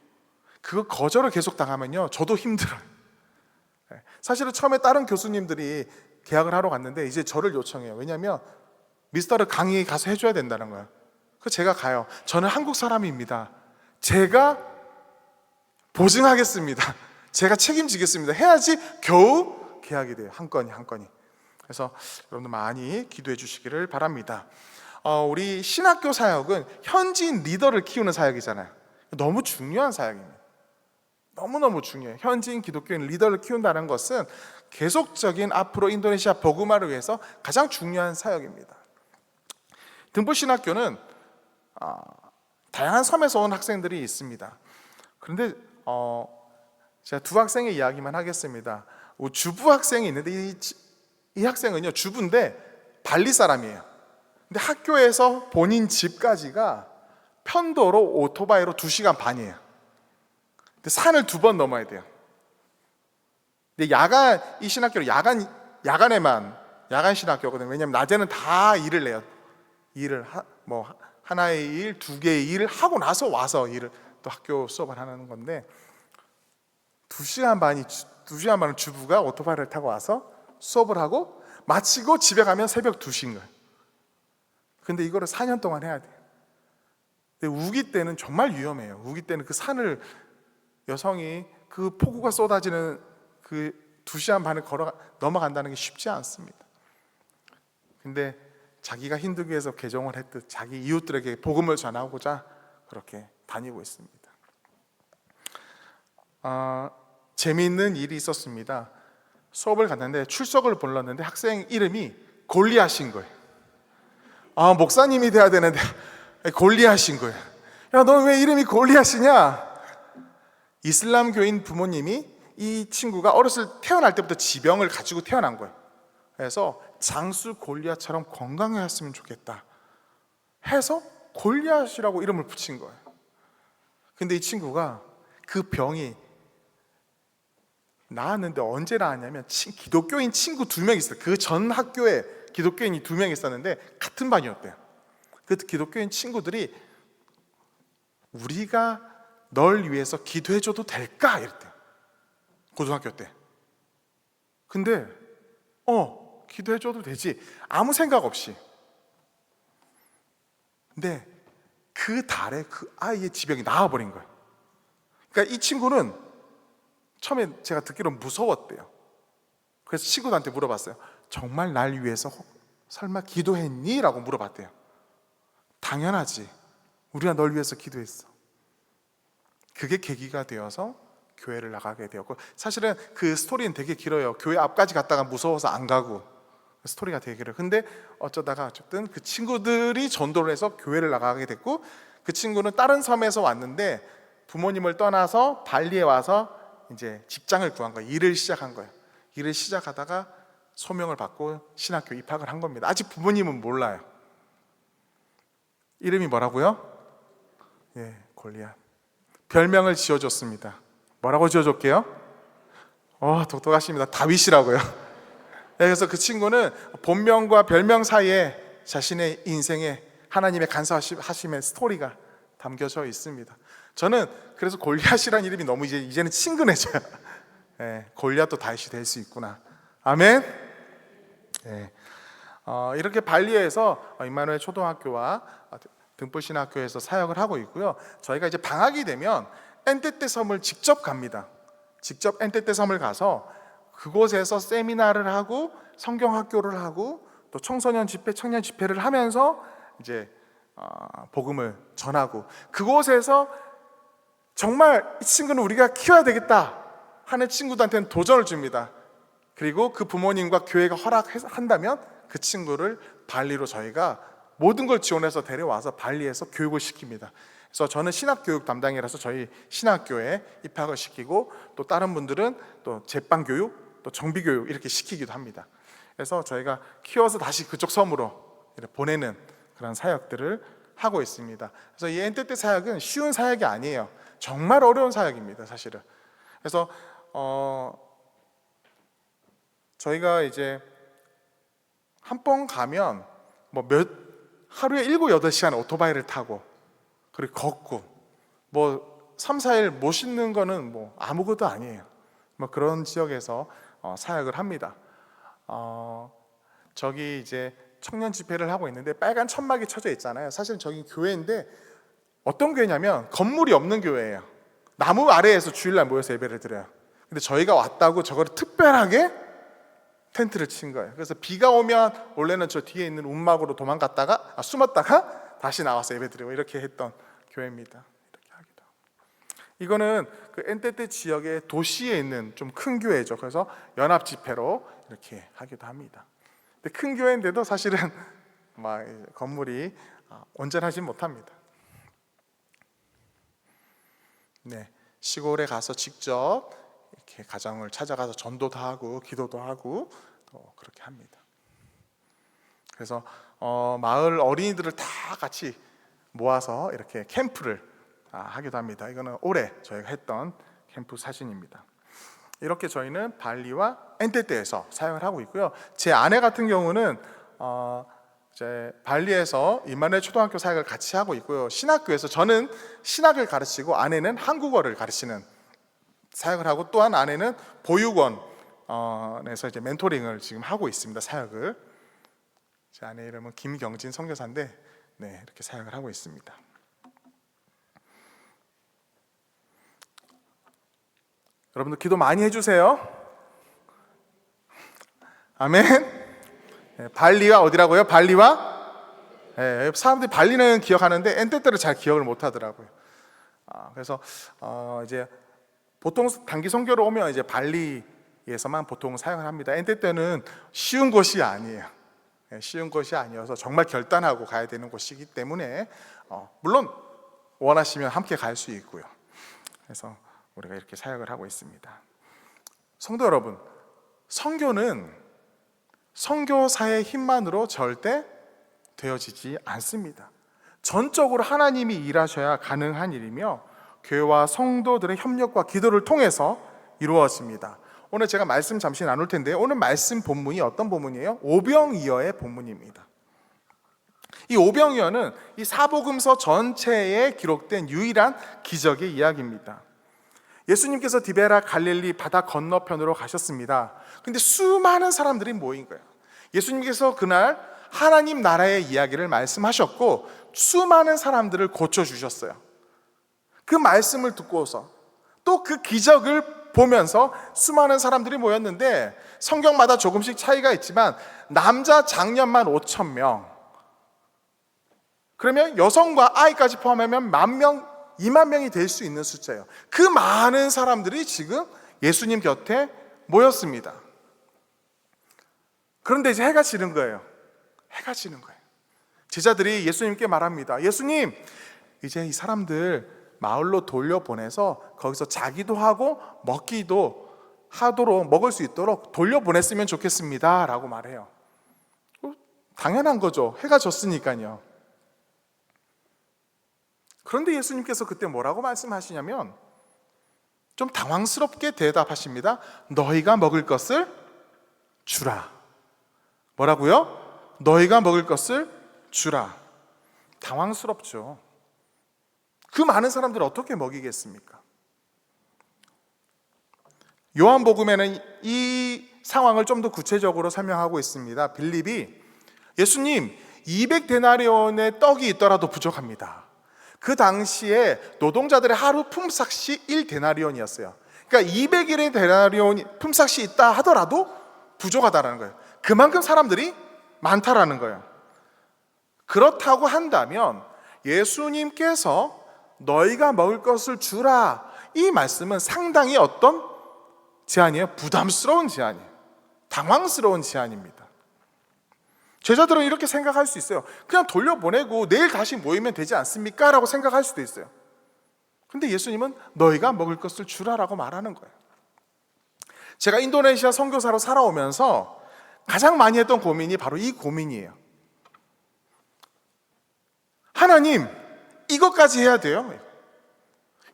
그거 거절을 계속 당하면요 저도 힘들어요. 사실은 처음에 다른 교수님들이 계약을 하러 갔는데 이제 저를 요청해요. 왜냐하면 미스터를 강의 가서 해줘야 된다는 거예요. 그래서 제가 가요. 저는 한국 사람입니다. 제가 보증하겠습니다. 제가 책임지겠습니다. 해야지 겨우 계약이 돼요. 한 건이 한 건이. 그래서 여러분들 많이 기도해 주시기를 바랍니다. 우리 신학교 사역은 현지인 리더를 키우는 사역이잖아요. 너무 중요한 사역입니다. 너무너무 중요해요. 현지인 기독교인 리더를 키운다는 것은 계속적인 앞으로 인도네시아 복음화를 위해서 가장 중요한 사역입니다. 등불신학교는 다양한 섬에서 온 학생들이 있습니다. 그런데 제가 두 학생의 이야기만 하겠습니다. 주부 학생이 있는데 이 학생은요 주부인데 발리 사람이에요. 근데 학교에서 본인 집까지가 편도로 오토바이로 2시간 반이에요. 근데 산을 2번 넘어야 돼요. 근데 이 신학교는 야간 신학교거든요. 왜냐하면 낮에는 다 일을 해요. 하나의 일, 2개의 일을 하고 나서 와서 일을 또 학교 수업을 하는 건데 2시간 반은 주부가 오토바이를 타고 와서 수업을 하고 마치고 집에 가면 새벽 2시인 거예요. 근데 이거를 4년 동안 해야 돼요. 근데 우기 때는 정말 위험해요. 우기 때는 그 산을 여성이 그 폭우가 쏟아지는 그 2시간 반을 넘어간다는 게 쉽지 않습니다. 근데 자기가 힌두교에서 개종을 했듯 자기 이웃들에게 복음을 전하고자 그렇게 다니고 있습니다. 재미있는 일이 있었습니다. 수업을 갔는데 출석을 불렀는데 학생 이름이 골리앗인 거예요. 아, 목사님이 돼야 되는데 골리앗인 거예요. 야, 너 왜 이름이 골리앗이냐? 이슬람교인 부모님이 이 친구가 태어날 때부터 지병을 가지고 태어난 거예요. 그래서 장수 골리앗처럼 건강해졌으면 좋겠다 해서 골리앗이라고 이름을 붙인 거예요. 근데 이 친구가 그 병이 나았는데 언제 나았냐면 기독교인 친구 2명 있어요. 그 전 학교에 기독교인이 2명 있었는데 같은 반이었대요. 그 기독교인 친구들이 우리가 널 위해서 기도해줘도 될까? 이랬대요. 고등학교 때. 근데 기도해줘도 되지. 아무 생각 없이. 근데 그 달에 그 아이의 지병이 나와버린 거예요. 그러니까 이 친구는 처음에 제가 듣기로는 무서웠대요. 그래서 친구들한테 물어봤어요. 정말 날 위해서 설마 기도했니? 라고 물어봤대요. 당연하지. 우리가 널 위해서 기도했어. 그게 계기가 되어서 교회를 나가게 되었고, 사실은 그 스토리는 되게 길어요. 교회 앞까지 갔다가 무서워서 안 가고, 스토리가 되게 길어요. 근데 어쩌다가 어쨌든 그 친구들이 전도를 해서 교회를 나가게 됐고, 그 친구는 다른 섬에서 왔는데 부모님을 떠나서 발리에 와서 이제 직장을 구한 거예요. 일을 시작한 거예요. 일을 시작하다가 소명을 받고 신학교 입학을 한 겁니다. 아직 부모님은 몰라요. 이름이 뭐라고요? 골리앗. 별명을 지어줬습니다. 뭐라고 지어줄게요? 독특하십니다. 다윗이라고요. 그래서 그 친구는 본명과 별명 사이에 자신의 인생에 하나님의 간사하심의 스토리가 담겨져 있습니다. 저는 그래서 골리앗이라는 이름이 너무 이제는 친근해져요. 골리앗도 다윗이 될 수 있구나. 아멘. 이렇게 발리에서 임마누엘 초등학교와 등불신학교에서 사역을 하고 있고요. 저희가 이제 방학이 되면 엔테테 섬을 직접 갑니다. 직접 엔테테 섬을 가서 그곳에서 세미나를 하고 성경학교를 하고 또 청소년 집회, 청년 집회를 하면서 이제 복음을 전하고, 그곳에서 정말 이 친구는 우리가 키워야 되겠다 하는 친구들한테는 도전을 줍니다. 그리고 그 부모님과 교회가 허락한다면 그 친구를 발리로 저희가 모든 걸 지원해서 데려와서 발리에서 교육을 시킵니다. 그래서 저는 신학교육 담당이라서 저희 신학교에 입학을 시키고, 또 다른 분들은 또 제빵교육, 또 정비교육 이렇게 시키기도 합니다. 그래서 저희가 키워서 다시 그쪽 섬으로 보내는 그런 사역들을 하고 있습니다. 그래서 이 엔테테 사역은 쉬운 사역이 아니에요. 정말 어려운 사역입니다, 사실은. 그래서 저희가 이제 한 번 가면 하루에 7, 8시간 오토바이를 타고 그리고 걷고 3, 4일 못 씻는 거는 아무것도 아니에요. 그런 지역에서 사역을 합니다. 저기 이제 청년 집회를 하고 있는데 빨간 천막이 쳐져 있잖아요. 사실 저기 교회인데 어떤 교회냐면 건물이 없는 교회예요. 나무 아래에서 주일날 모여서 예배를 드려요. 근데 저희가 왔다고 저거를 특별하게 텐트를 친 거예요. 그래서 비가 오면 원래는 저 뒤에 있는 움막으로 숨었다가 다시 나와서 예배 드리고 이렇게 했던 교회입니다. 이렇게 하기도 하고. 이거는 그 엔테테 지역의 도시에 있는 좀 큰 교회죠. 그래서 연합 집회로 이렇게 하기도 합니다. 근데 큰 교회인데도 사실은 건물이 온전하지 못합니다. 시골에 가서 직접 이렇게 가정을 찾아가서 전도도 하고 기도도 하고 그렇게 합니다. 그래서 마을 어린이들을 다 같이 모아서 이렇게 캠프를 하기도 합니다. 이거는 올해 저희가 했던 캠프 사진입니다. 이렇게 저희는 발리와 엔테테에서 사역을 하고 있고요. 제 아내 같은 경우는 이제 발리에서 임마누엘 초등학교 사역을 같이 하고 있고요. 신학교에서 저는 신학을 가르치고 아내는 한국어를 가르치는 사역을 하고, 또한 아내는 보육원에서 이제 멘토링을 지금 하고 있습니다. 사역을. 제 아내 이름은 김경진 선교사인데 이렇게 사역을 하고 있습니다. 여러분들 기도 많이 해주세요. 아멘. 발리와 어디라고요? 발리와? 사람들이 발리는 기억하는데 엔테테를 잘 기억을 못 하더라고요. 그래서 이제 보통 단기 선교로 오면 이제 발리에서만 보통 사용을 합니다. 엔테 때는 쉬운 곳이 아니에요. 쉬운 곳이 아니어서 정말 결단하고 가야 되는 곳이기 때문에 물론 원하시면 함께 갈 수 있고요. 그래서 우리가 이렇게 사역을 하고 있습니다. 성도 여러분, 선교는 선교사의 힘만으로 절대 되어지지 않습니다. 전적으로 하나님이 일하셔야 가능한 일이며 교회와 성도들의 협력과 기도를 통해서 이루어집니다. 오늘 제가 말씀 잠시 나눌 텐데요. 오늘 말씀 본문이 어떤 본문이에요? 오병이어의 본문입니다. 이 오병이어는 이 사복음서 전체에 기록된 유일한 기적의 이야기입니다. 예수님께서 디베라 갈릴리 바다 건너편으로 가셨습니다. 근데 수많은 사람들이 모인 거예요. 예수님께서 그날 하나님 나라의 이야기를 말씀하셨고 수많은 사람들을 고쳐주셨어요. 그 말씀을 듣고서 또 그 기적을 보면서 수많은 사람들이 모였는데 성경마다 조금씩 차이가 있지만 남자 장년만 5,000명, 그러면 여성과 아이까지 포함하면 10,000명, 20,000명이 될 수 있는 숫자예요. 그 많은 사람들이 지금 예수님 곁에 모였습니다. 그런데 이제 해가 지는 거예요. 해가 지는 거예요. 제자들이 예수님께 말합니다. 예수님, 이제 이 사람들 마을로 돌려보내서 거기서 자기도 하고 먹기도 하도록, 먹을 수 있도록 돌려보냈으면 좋겠습니다 라고 말해요. 당연한 거죠. 해가 졌으니까요. 그런데 예수님께서 그때 뭐라고 말씀하시냐면 좀 당황스럽게 대답하십니다. 너희가 먹을 것을 주라. 뭐라고요? 너희가 먹을 것을 주라. 당황스럽죠. 그 많은 사람들을 어떻게 먹이겠습니까? 요한복음에는 이 상황을 좀 더 구체적으로 설명하고 있습니다. 빌립이 예수님 200데나리온의 떡이 있더라도 부족합니다. 그 당시에 노동자들의 하루 품삯이 1데나리온이었어요. 그러니까 200일의 데나리온 품삯이 있다 하더라도 부족하다는 거예요. 그만큼 사람들이 많다라는 거예요. 그렇다고 한다면 예수님께서 너희가 먹을 것을 주라, 이 말씀은 상당히 어떤 제안이에요? 부담스러운 제안이에요. 당황스러운 제안입니다. 제자들은 이렇게 생각할 수 있어요. 그냥 돌려보내고 내일 다시 모이면 되지 않습니까? 라고 생각할 수도 있어요. 근데 예수님은 너희가 먹을 것을 주라라고 말하는 거예요. 제가 인도네시아 선교사로 살아오면서 가장 많이 했던 고민이 바로 이 고민이에요. 하나님, 이것까지 해야 돼요?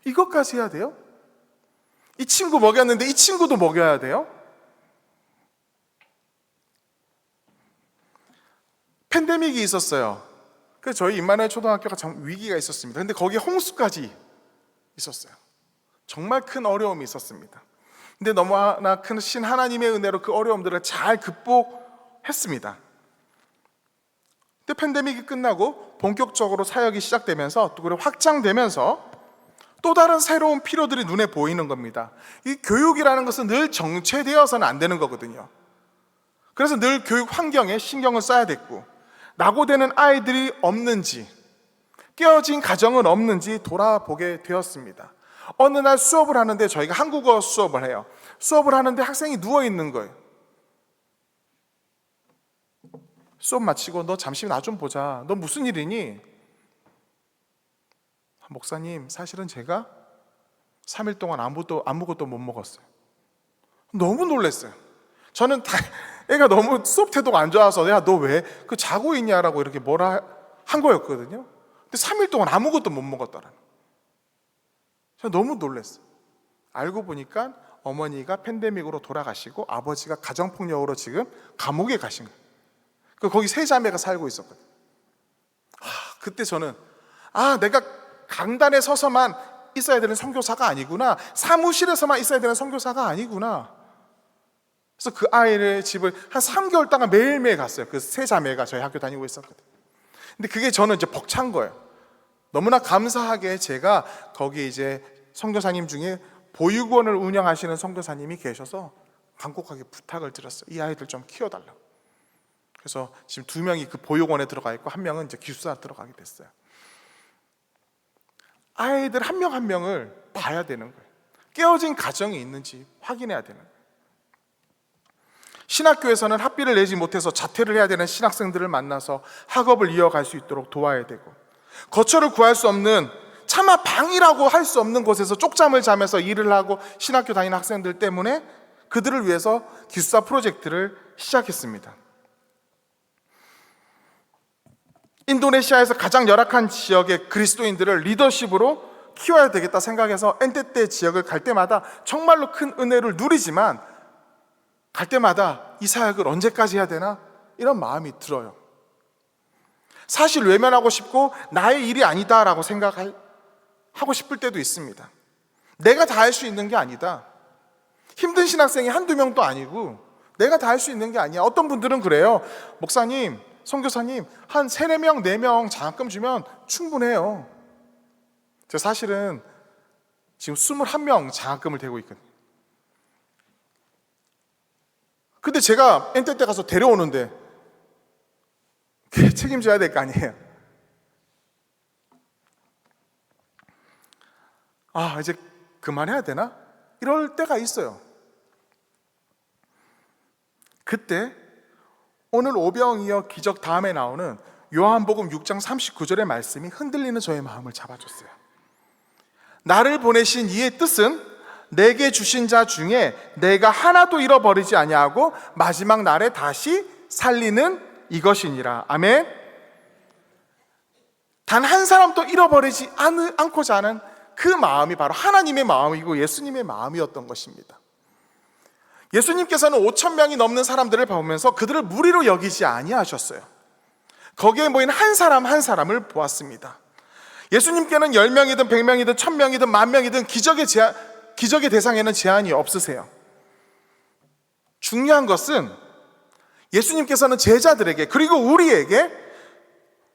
이것까지 해야 돼요? 이 친구 먹였는데 이 친구도 먹여야 돼요? 팬데믹이 있었어요. 그래서 저희 임마누엘 초등학교가 참 위기가 있었습니다. 근데 거기에 홍수까지 있었어요. 정말 큰 어려움이 있었습니다. 근데 너무나 크신 하나님의 은혜로 그 어려움들을 잘 극복했습니다. 근데 팬데믹이 끝나고 본격적으로 사역이 시작되면서 또 그리고 확장되면서 또 다른 새로운 필요들이 눈에 보이는 겁니다. 이 교육이라는 것은 늘 정체되어서는 안 되는 거거든요. 그래서 늘 교육 환경에 신경을 써야 됐고, 낙오되는 아이들이 없는지, 깨어진 가정은 없는지 돌아보게 되었습니다. 어느 날 수업을 하는데, 저희가 한국어 수업을 해요. 수업을 하는데 학생이 누워 있는 거예요. 수업 마치고 너 잠시 나 좀 보자. 너 무슨 일이니? 목사님, 사실은 제가 3일 동안 아무것도 못 먹었어요. 너무 놀랐어요. 저는 애가 너무 수업 태도가 안 좋아서 야, 너 왜 그 자고 있냐라고 이렇게 뭐라 한 거였거든요. 근데 3일 동안 아무것도 못 먹었다라는. 제가 너무 놀랐어요. 알고 보니까 어머니가 팬데믹으로 돌아가시고 아버지가 가정폭력으로 지금 감옥에 가신 거예요. 거기 세 자매가 살고 있었거든요. 그때 저는 내가 강단에 서서만 있어야 되는 선교사가 아니구나, 사무실에서만 있어야 되는 선교사가 아니구나. 그래서 그 아이를 집을 한 3개월 동안 매일매일 갔어요. 그 세 자매가 저희 학교 다니고 있었거든요. 근데 그게 저는 이제 벅찬 거예요. 너무나 감사하게 제가 거기 이제 선교사님 중에 보육원을 운영하시는 선교사님이 계셔서 간곡하게 부탁을 드렸어요. 이 아이들 좀 키워달라고. 그래서 지금 2명이 그 보육원에 들어가 있고 1명은 이제 기숙사 들어가게 됐어요. 아이들 한 명 한 명을 봐야 되는 거예요. 깨어진 가정이 있는지 확인해야 되는 거예요. 신학교에서는 학비를 내지 못해서 자퇴를 해야 되는 신학생들을 만나서 학업을 이어갈 수 있도록 도와야 되고, 거처를 구할 수 없는, 차마 방이라고 할 수 없는 곳에서 쪽잠을 자면서 일을 하고 신학교 다니는 학생들 때문에 그들을 위해서 기숙사 프로젝트를 시작했습니다. 인도네시아에서 가장 열악한 지역의 그리스도인들을 리더십으로 키워야 되겠다 생각해서 엔테테 지역을 갈 때마다 정말로 큰 은혜를 누리지만, 갈 때마다 이 사역을 언제까지 해야 되나 이런 마음이 들어요. 사실 외면하고 싶고 나의 일이 아니다라고 생각하고 싶을 때도 있습니다. 내가 다 할 수 있는 게 아니다. 힘든 신학생이 한두 명도 아니고 내가 다 할 수 있는 게 아니야. 어떤 분들은 그래요. 목사님, 선교사님, 한 3, 4명, 4명 장학금 주면 충분해요. 제가 사실은 지금 21명 장학금을 대고 있거든요. 근데 제가 엔테 가서 데려오는데 책임져야 될 거 아니에요. 아, 이제 그만해야 되나? 이럴 때가 있어요. 그때 오늘 오병이어 기적 다음에 나오는 요한복음 6장 39절의 말씀이 흔들리는 저의 마음을 잡아줬어요. 나를 보내신 이의 뜻은 내게 주신 자 중에 내가 하나도 잃어버리지 아니하고 마지막 날에 다시 살리는 이것이니라. 아멘. 단 한 사람도 잃어버리지 않고자 하는 그 마음이 바로 하나님의 마음이고 예수님의 마음이었던 것입니다. 예수님께서는 5,000명이 넘는 사람들을 보면서 그들을 무리로 여기지 아니하셨어요. 거기에 모인 한 사람 한 사람을 보았습니다. 예수님께는 10명이든 100명이든 1000명이든 10,000명이든 기적의 대상에는 제한이 없으세요. 중요한 것은 예수님께서는 제자들에게, 그리고 우리에게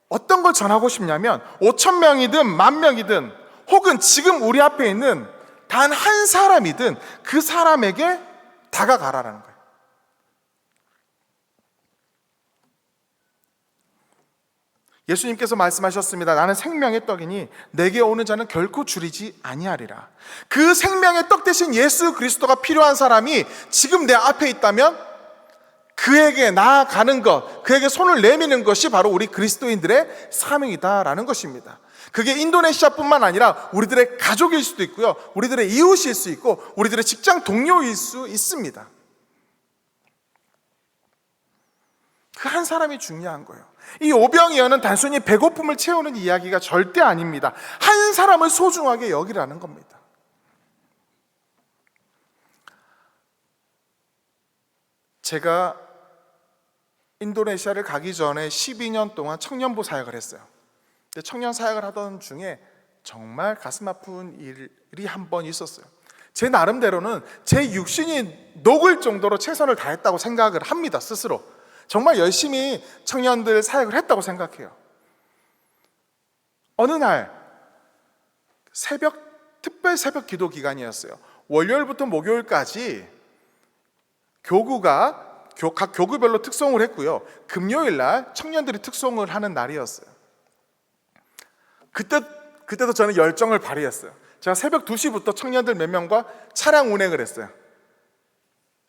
어떤 걸 전하고 싶냐면 5,000명이든 10,000명이든 혹은 지금 우리 앞에 있는 단 한 사람이든 그 사람에게 다가가라는 거예요. 예수님께서 말씀하셨습니다. 나는 생명의 떡이니 내게 오는 자는 결코 줄이지 아니하리라. 그 생명의 떡 대신 예수 그리스도가 필요한 사람이 지금 내 앞에 있다면 그에게 나아가는 것, 그에게 손을 내미는 것이 바로 우리 그리스도인들의 사명이다라는 것입니다. 그게 인도네시아뿐만 아니라 우리들의 가족일 수도 있고요, 우리들의 이웃일 수 있고 우리들의 직장 동료일 수 있습니다. 그 한 사람이 중요한 거예요. 이 오병이어는 단순히 배고픔을 채우는 이야기가 절대 아닙니다. 한 사람을 소중하게 여기라는 겁니다. 제가 인도네시아를 가기 전에 12년 동안 청년부 사역을 했어요. 근데 청년 사역을 하던 중에 정말 가슴 아픈 일이 한 번 있었어요. 제 나름대로는 제 육신이 녹을 정도로 최선을 다했다고 생각을 합니다. 스스로 정말 열심히 청년들 사역을 했다고 생각해요. 어느 날 특별 새벽 기도 기간이었어요. 월요일부터 목요일까지 각 교구별로 특송을 했고요, 금요일 날 청년들이 특송을 하는 날이었어요. 그때도 저는 열정을 발휘했어요. 제가 새벽 2시부터 청년들 몇 명과 차량 운행을 했어요.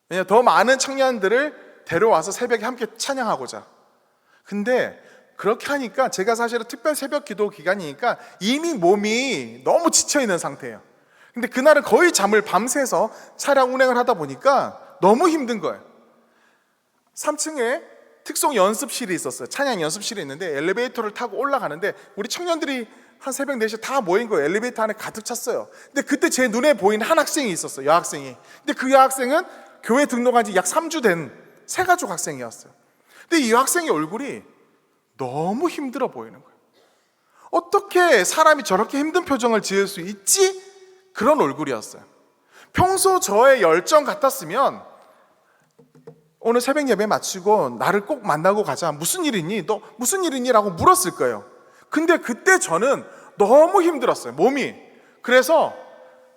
왜냐하면 더 많은 청년들을 데려와서 새벽에 함께 찬양하고자. 근데 그렇게 하니까 제가 사실은 특별 새벽 기도 기간이니까 이미 몸이 너무 지쳐있는 상태예요. 근데 그날은 거의 잠을 밤새서 차량 운행을 하다 보니까 너무 힘든 거예요. 3층에 특송 연습실이 있었어요. 찬양 연습실이 있는데 엘리베이터를 타고 올라가는데 우리 청년들이 한 새벽 4시에 다 모인 거예요. 엘리베이터 안에 가득 찼어요. 근데 그때 제 눈에 보인 한 학생이 있었어요. 여학생이. 근데 그 여학생은 교회 등록한 지 약 3주 된 새가족 학생이었어요. 근데 이 여학생의 얼굴이 너무 힘들어 보이는 거예요. 어떻게 사람이 저렇게 힘든 표정을 지을 수 있지? 그런 얼굴이었어요. 평소 저의 열정 같았으면 오늘 새벽 예배 마치고 나를 꼭 만나고 가자. 무슨 일 있니? 너 무슨 일 있니? 라고 물었을 거예요. 근데 그때 저는 너무 힘들었어요, 몸이. 그래서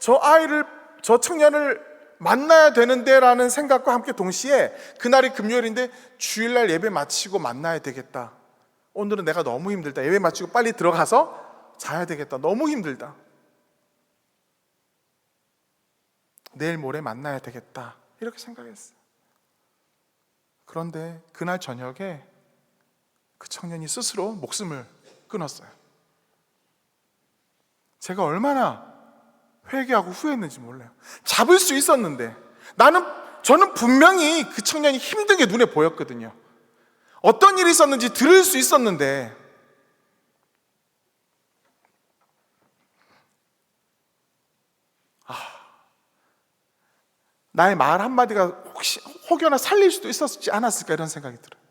저 청년을 만나야 되는데 라는 생각과 함께 동시에 그날이 금요일인데 주일날 예배 마치고 만나야 되겠다. 오늘은 내가 너무 힘들다. 예배 마치고 빨리 들어가서 자야 되겠다. 너무 힘들다. 내일 모레 만나야 되겠다 이렇게 생각했어요. 그런데 그날 저녁에 그 청년이 스스로 목숨을 끊었어요. 제가 얼마나 회개하고 후회했는지 몰라요. 잡을 수 있었는데 저는 분명히 그 청년이 힘든 게 눈에 보였거든요. 어떤 일이 있었는지 들을 수 있었는데 나의 말 한마디가 혹시 혹여나 살릴 수도 있었지 않았을까 이런 생각이 들어요.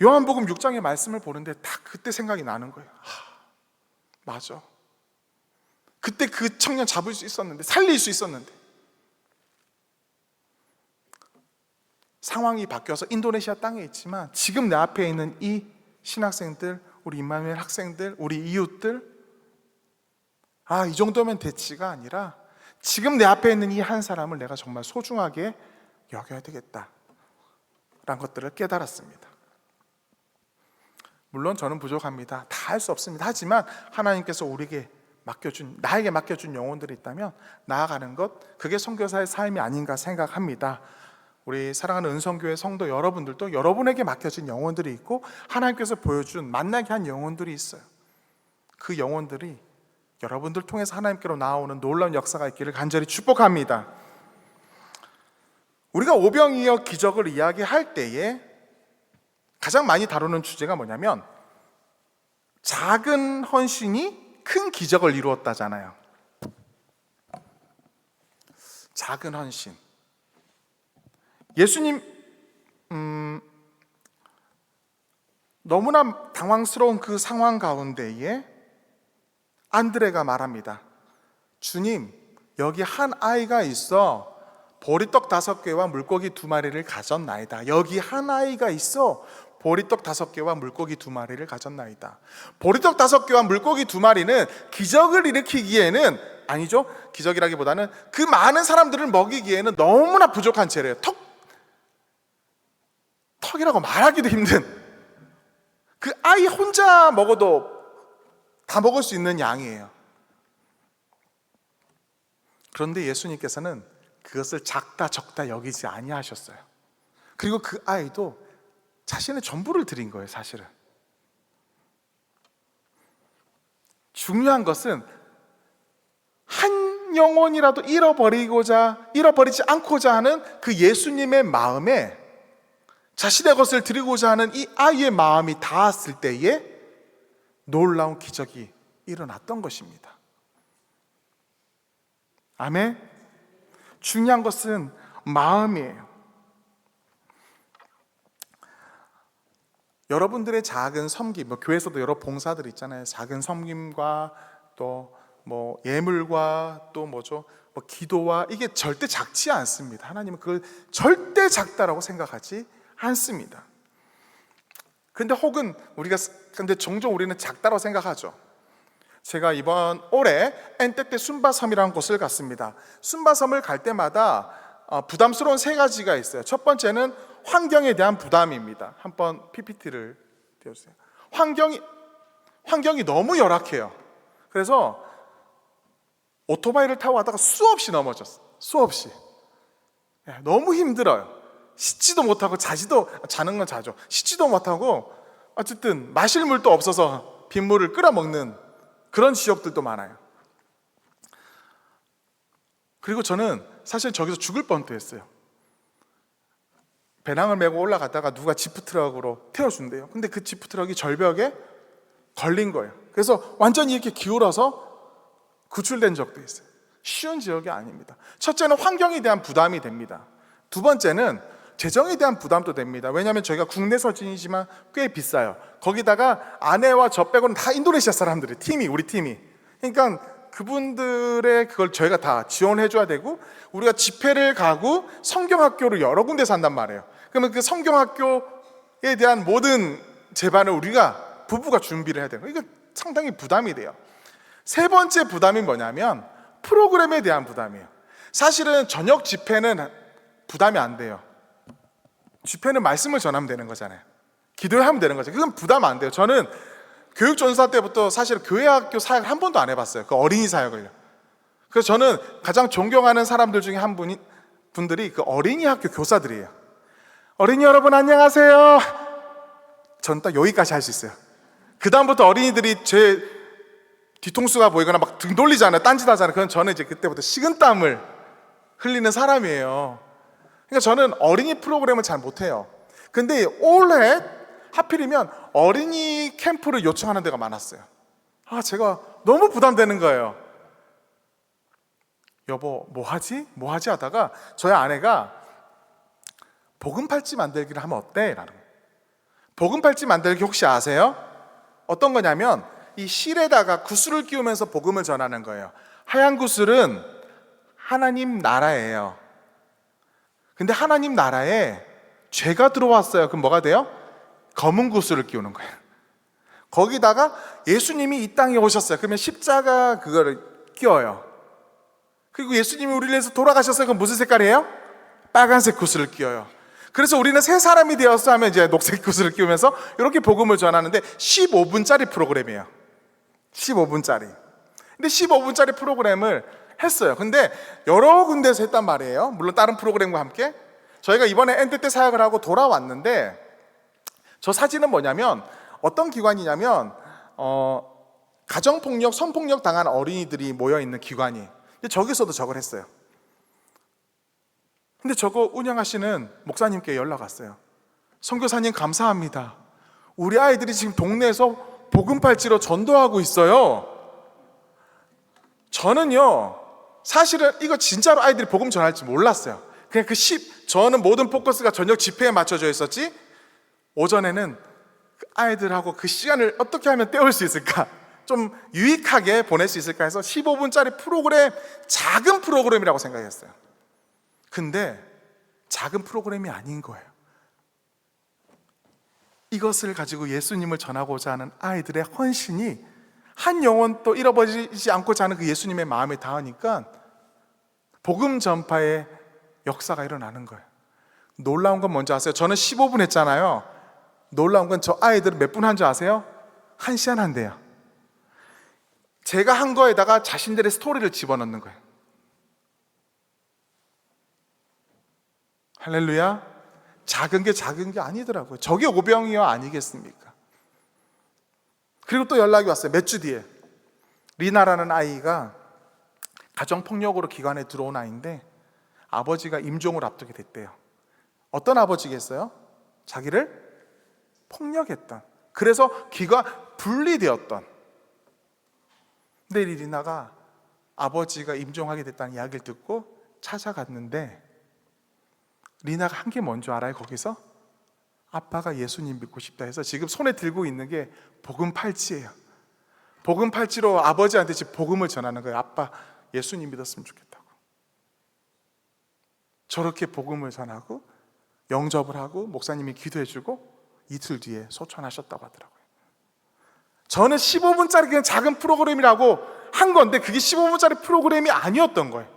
요한복음 6장의 말씀을 보는데 딱 그때 생각이 나는 거예요. 맞아. 그때 그 청년 잡을 수 있었는데, 살릴 수 있었는데, 상황이 바뀌어서 인도네시아 땅에 있지만 지금 내 앞에 있는 이 신학생들, 우리 임마누엘 학생들, 우리 이웃들, 이 정도면 대치가 아니라 지금 내 앞에 있는 이 한 사람을 내가 정말 소중하게 여겨야 되겠다 라는 것들을 깨달았습니다. 물론 저는 부족합니다. 다 할 수 없습니다. 하지만 하나님께서 나에게 맡겨준 영혼들이 있다면 나아가는 것, 그게 선교사의 삶이 아닌가 생각합니다. 우리 사랑하는 은성교회 성도 여러분들도 여러분에게 맡겨진 영혼들이 있고 하나님께서 보여준 만나게 한 영혼들이 있어요. 그 영혼들이 여러분들 통해서 하나님께로 나아오는 놀라운 역사가 있기를 간절히 축복합니다. 우리가 오병이어 기적을 이야기할 때에 가장 많이 다루는 주제가 뭐냐면 작은 헌신이 큰 기적을 이루었다잖아요. 작은 헌신. 예수님 너무나 당황스러운 그 상황 가운데에 안드레가 말합니다. 주님, 여기 한 아이가 있어 보리떡 5개와 물고기 2마리를 가졌나이다. 여기 한 아이가 있어 보리떡 5개와 물고기 2마리를 가졌나이다. 보리떡 5개와 물고기 2마리는 기적을 일으키기에는, 아니죠, 기적이라기보다는 그 많은 사람들을 먹이기에는 너무나 부족한 재료예요. 턱이라고 말하기도 힘든, 그 아이 혼자 먹어도 다 먹을 수 있는 양이에요. 그런데 예수님께서는 그것을 작다 적다 여기지 아니하셨어요. 그리고 그 아이도 자신의 전부를 드린 거예요. 사실은 중요한 것은 한 영혼이라도 잃어버리지 않고자 하는 그 예수님의 마음에 자신의 것을 드리고자 하는 이 아이의 마음이 닿았을 때에 놀라운 기적이 일어났던 것입니다. 아멘. 중요한 것은 마음이에요. 여러분들의 작은 섬김, 교회에서도 여러 봉사들 있잖아요. 작은 섬김과 또 예물과 또 기도와, 이게 절대 작지 않습니다. 하나님은 그걸 절대 작다라고 생각하지 않습니다. 근데 종종 우리는 작다고 생각하죠. 제가 이번 올해 엔테테 순바섬이라는 곳을 갔습니다. 순바섬을 갈 때마다 부담스러운 3가지가 있어요. 첫 번째는 환경에 대한 부담입니다. 한번 PPT를 띄워주세요. 환경이 너무 열악해요. 그래서 오토바이를 타고 가다가 수없이 넘어졌어요. 수없이. 너무 힘들어요. 씻지도 못하고 자는 건 자죠. 씻지도 못하고 어쨌든 마실 물도 없어서 빗물을 끌어먹는 그런 지역들도 많아요. 그리고 저는 사실 저기서 죽을 뻔도 했어요. 배낭을 메고 올라가다가 누가 지프트럭으로 태워준대요. 근데 그 지프트럭이 절벽에 걸린 거예요. 그래서 완전히 이렇게 기울어서 구출된 적도 있어요. 쉬운 지역이 아닙니다. 첫째는 환경에 대한 부담이 됩니다. 두 번째는 재정에 대한 부담도 됩니다. 왜냐하면 저희가 국내 서진이지만 꽤 비싸요. 거기다가 아내와 저 빼고는 다 인도네시아 사람들이 우리 팀이. 그러니까 그분들의 그걸 저희가 다 지원해 줘야 되고, 우리가 집회를 가고 성경학교를 여러 군데서 한단 말이에요. 그러면 그 성경학교에 대한 모든 재반을 우리가 부부가 준비를 해야 돼요. 이거 상당히 부담이 돼요. 세 번째 부담이 뭐냐면 프로그램에 대한 부담이에요. 사실은 저녁 집회는 부담이 안 돼요. 집회는 말씀을 전하면 되는 거잖아요. 기도하면 되는 거죠. 그건 부담 안 돼요. 저는 교육전사 때부터 사실 교회학교 사역을 한 번도 안 해봤어요. 그 어린이 사역을요. 그래서 저는 가장 존경하는 사람들 중에 분들이 그 어린이 학교 교사들이에요. 어린이 여러분 안녕하세요. 전 딱 여기까지 할 수 있어요. 그 다음부터 어린이들이 제 뒤통수가 보이거나 막 등 돌리잖아요. 딴짓하잖아요. 그건 저는 이제 그때부터 식은땀을 흘리는 사람이에요. 그러니까 저는 어린이 프로그램을 잘 못해요. 근데 올해 하필이면 어린이 캠프를 요청하는 데가 많았어요. 제가 너무 부담되는 거예요. 여보 뭐 하지 하다가 저희 아내가 복음팔찌 만들기를 하면 어때? 라는 거예요. 복음팔찌 만들기 혹시 아세요? 어떤 거냐면 이 실에다가 구슬을 끼우면서 복음을 전하는 거예요. 하얀 구슬은 하나님 나라예요. 근데 하나님 나라에 죄가 들어왔어요. 그럼 뭐가 돼요? 검은 구슬을 끼우는 거예요. 거기다가 예수님이 이 땅에 오셨어요. 그러면 십자가 그거를 끼워요. 그리고 예수님이 우리를 위해서 돌아가셨어요. 그럼 무슨 색깔이에요? 빨간색 구슬을 끼워요. 그래서 우리는 새 사람이 되었어 하면 이제 녹색 구슬을 끼우면서 이렇게 복음을 전하는데 15분짜리 프로그램이에요. 15분짜리. 근데 15분짜리 프로그램을 했어요. 근데 여러 군데서 했단 말이에요. 물론 다른 프로그램과 함께. 저희가 이번에 엔드 때 사역을 하고 돌아왔는데 저 사진은 뭐냐면 어떤 기관이냐면 가정폭력, 성폭력 당한 어린이들이 모여있는 기관이. 근데 저기서도 저걸 했어요. 근데 저거 운영하시는 목사님께 연락 왔어요. 선교사님 감사합니다. 우리 아이들이 지금 동네에서 복음팔찌로 전도하고 있어요. 저는요 사실은 이거 진짜로 아이들이 복음 전할 줄 몰랐어요. 그냥 저는 모든 포커스가 저녁 집회에 맞춰져 있었지 오전에는 그 아이들하고 그 시간을 어떻게 하면 때울 수 있을까, 좀 유익하게 보낼 수 있을까 해서 15분짜리 프로그램, 작은 프로그램이라고 생각했어요. 근데 작은 프로그램이 아닌 거예요. 이것을 가지고 예수님을 전하고자 하는 아이들의 헌신이 한 영혼도 잃어버리지 않고자 하는 그 예수님의 마음에 닿으니까 복음 전파의 역사가 일어나는 거예요. 놀라운 건 뭔지 아세요? 저는 15분 했잖아요. 놀라운 건 저 아이들은 몇 분 한 줄 아세요? 1시간 한대요. 제가 한 거에다가 자신들의 스토리를 집어넣는 거예요. 할렐루야. 작은 게 아니더라고요. 저게 오병이어 아니겠습니까? 그리고 또 연락이 왔어요. 몇 주 뒤에 리나라는 아이가 가정폭력으로 기관에 들어온 아이인데 아버지가 임종을 앞두게 됐대요. 어떤 아버지겠어요? 자기를 폭력했던, 그래서 귀가 분리되었던. 근데 이 리나가 아버지가 임종하게 됐다는 이야기를 듣고 찾아갔는데 리나가 한 게 뭔지 알아요? 거기서 아빠가 예수님 믿고 싶다 해서 지금 손에 들고 있는 게 복음 팔찌예요. 복음 팔찌로 아버지한테 지금 복음을 전하는 거예요. 아빠 예수님 믿었으면 좋겠다고. 저렇게 복음을 전하고 영접을 하고 목사님이 기도해주고 이틀 뒤에 소천하셨다고 하더라고요. 저는 15분짜리 그냥 작은 프로그램이라고 한 건데 그게 15분짜리 프로그램이 아니었던 거예요.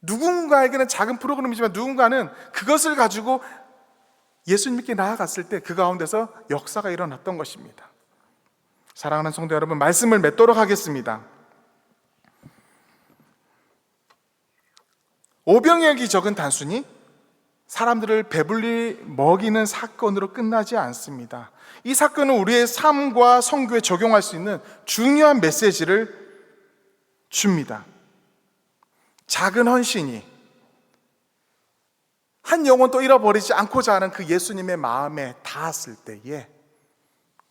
누군가에게는 작은 프로그램이지만 누군가는 그것을 가지고 예수님께 나아갔을 때 그 가운데서 역사가 일어났던 것입니다. 사랑하는 성도 여러분, 말씀을 맺도록 하겠습니다. 오병이어 기적은 단순히 사람들을 배불리 먹이는 사건으로 끝나지 않습니다. 이 사건은 우리의 삶과 선교에 적용할 수 있는 중요한 메시지를 줍니다. 작은 헌신이 한 영혼도 잃어버리지 않고자 하는 그 예수님의 마음에 닿았을 때에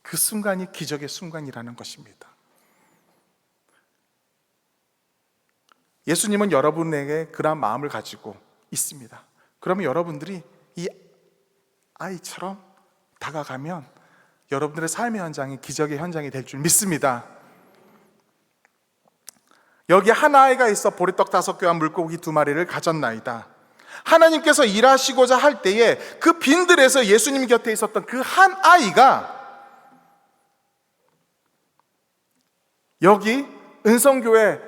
그 순간이 기적의 순간이라는 것입니다. 예수님은 여러분에게 그러한 마음을 가지고 있습니다. 그러면 여러분들이 이 아이처럼 다가가면 여러분들의 삶의 현장이 기적의 현장이 될 줄 믿습니다. 여기 한 아이가 있어 보리떡 5개와 물고기 2마리를 가졌나이다. 하나님께서 일하시고자 할 때에 그 빈들에서 예수님 곁에 있었던 그 한 아이가 여기 은성교회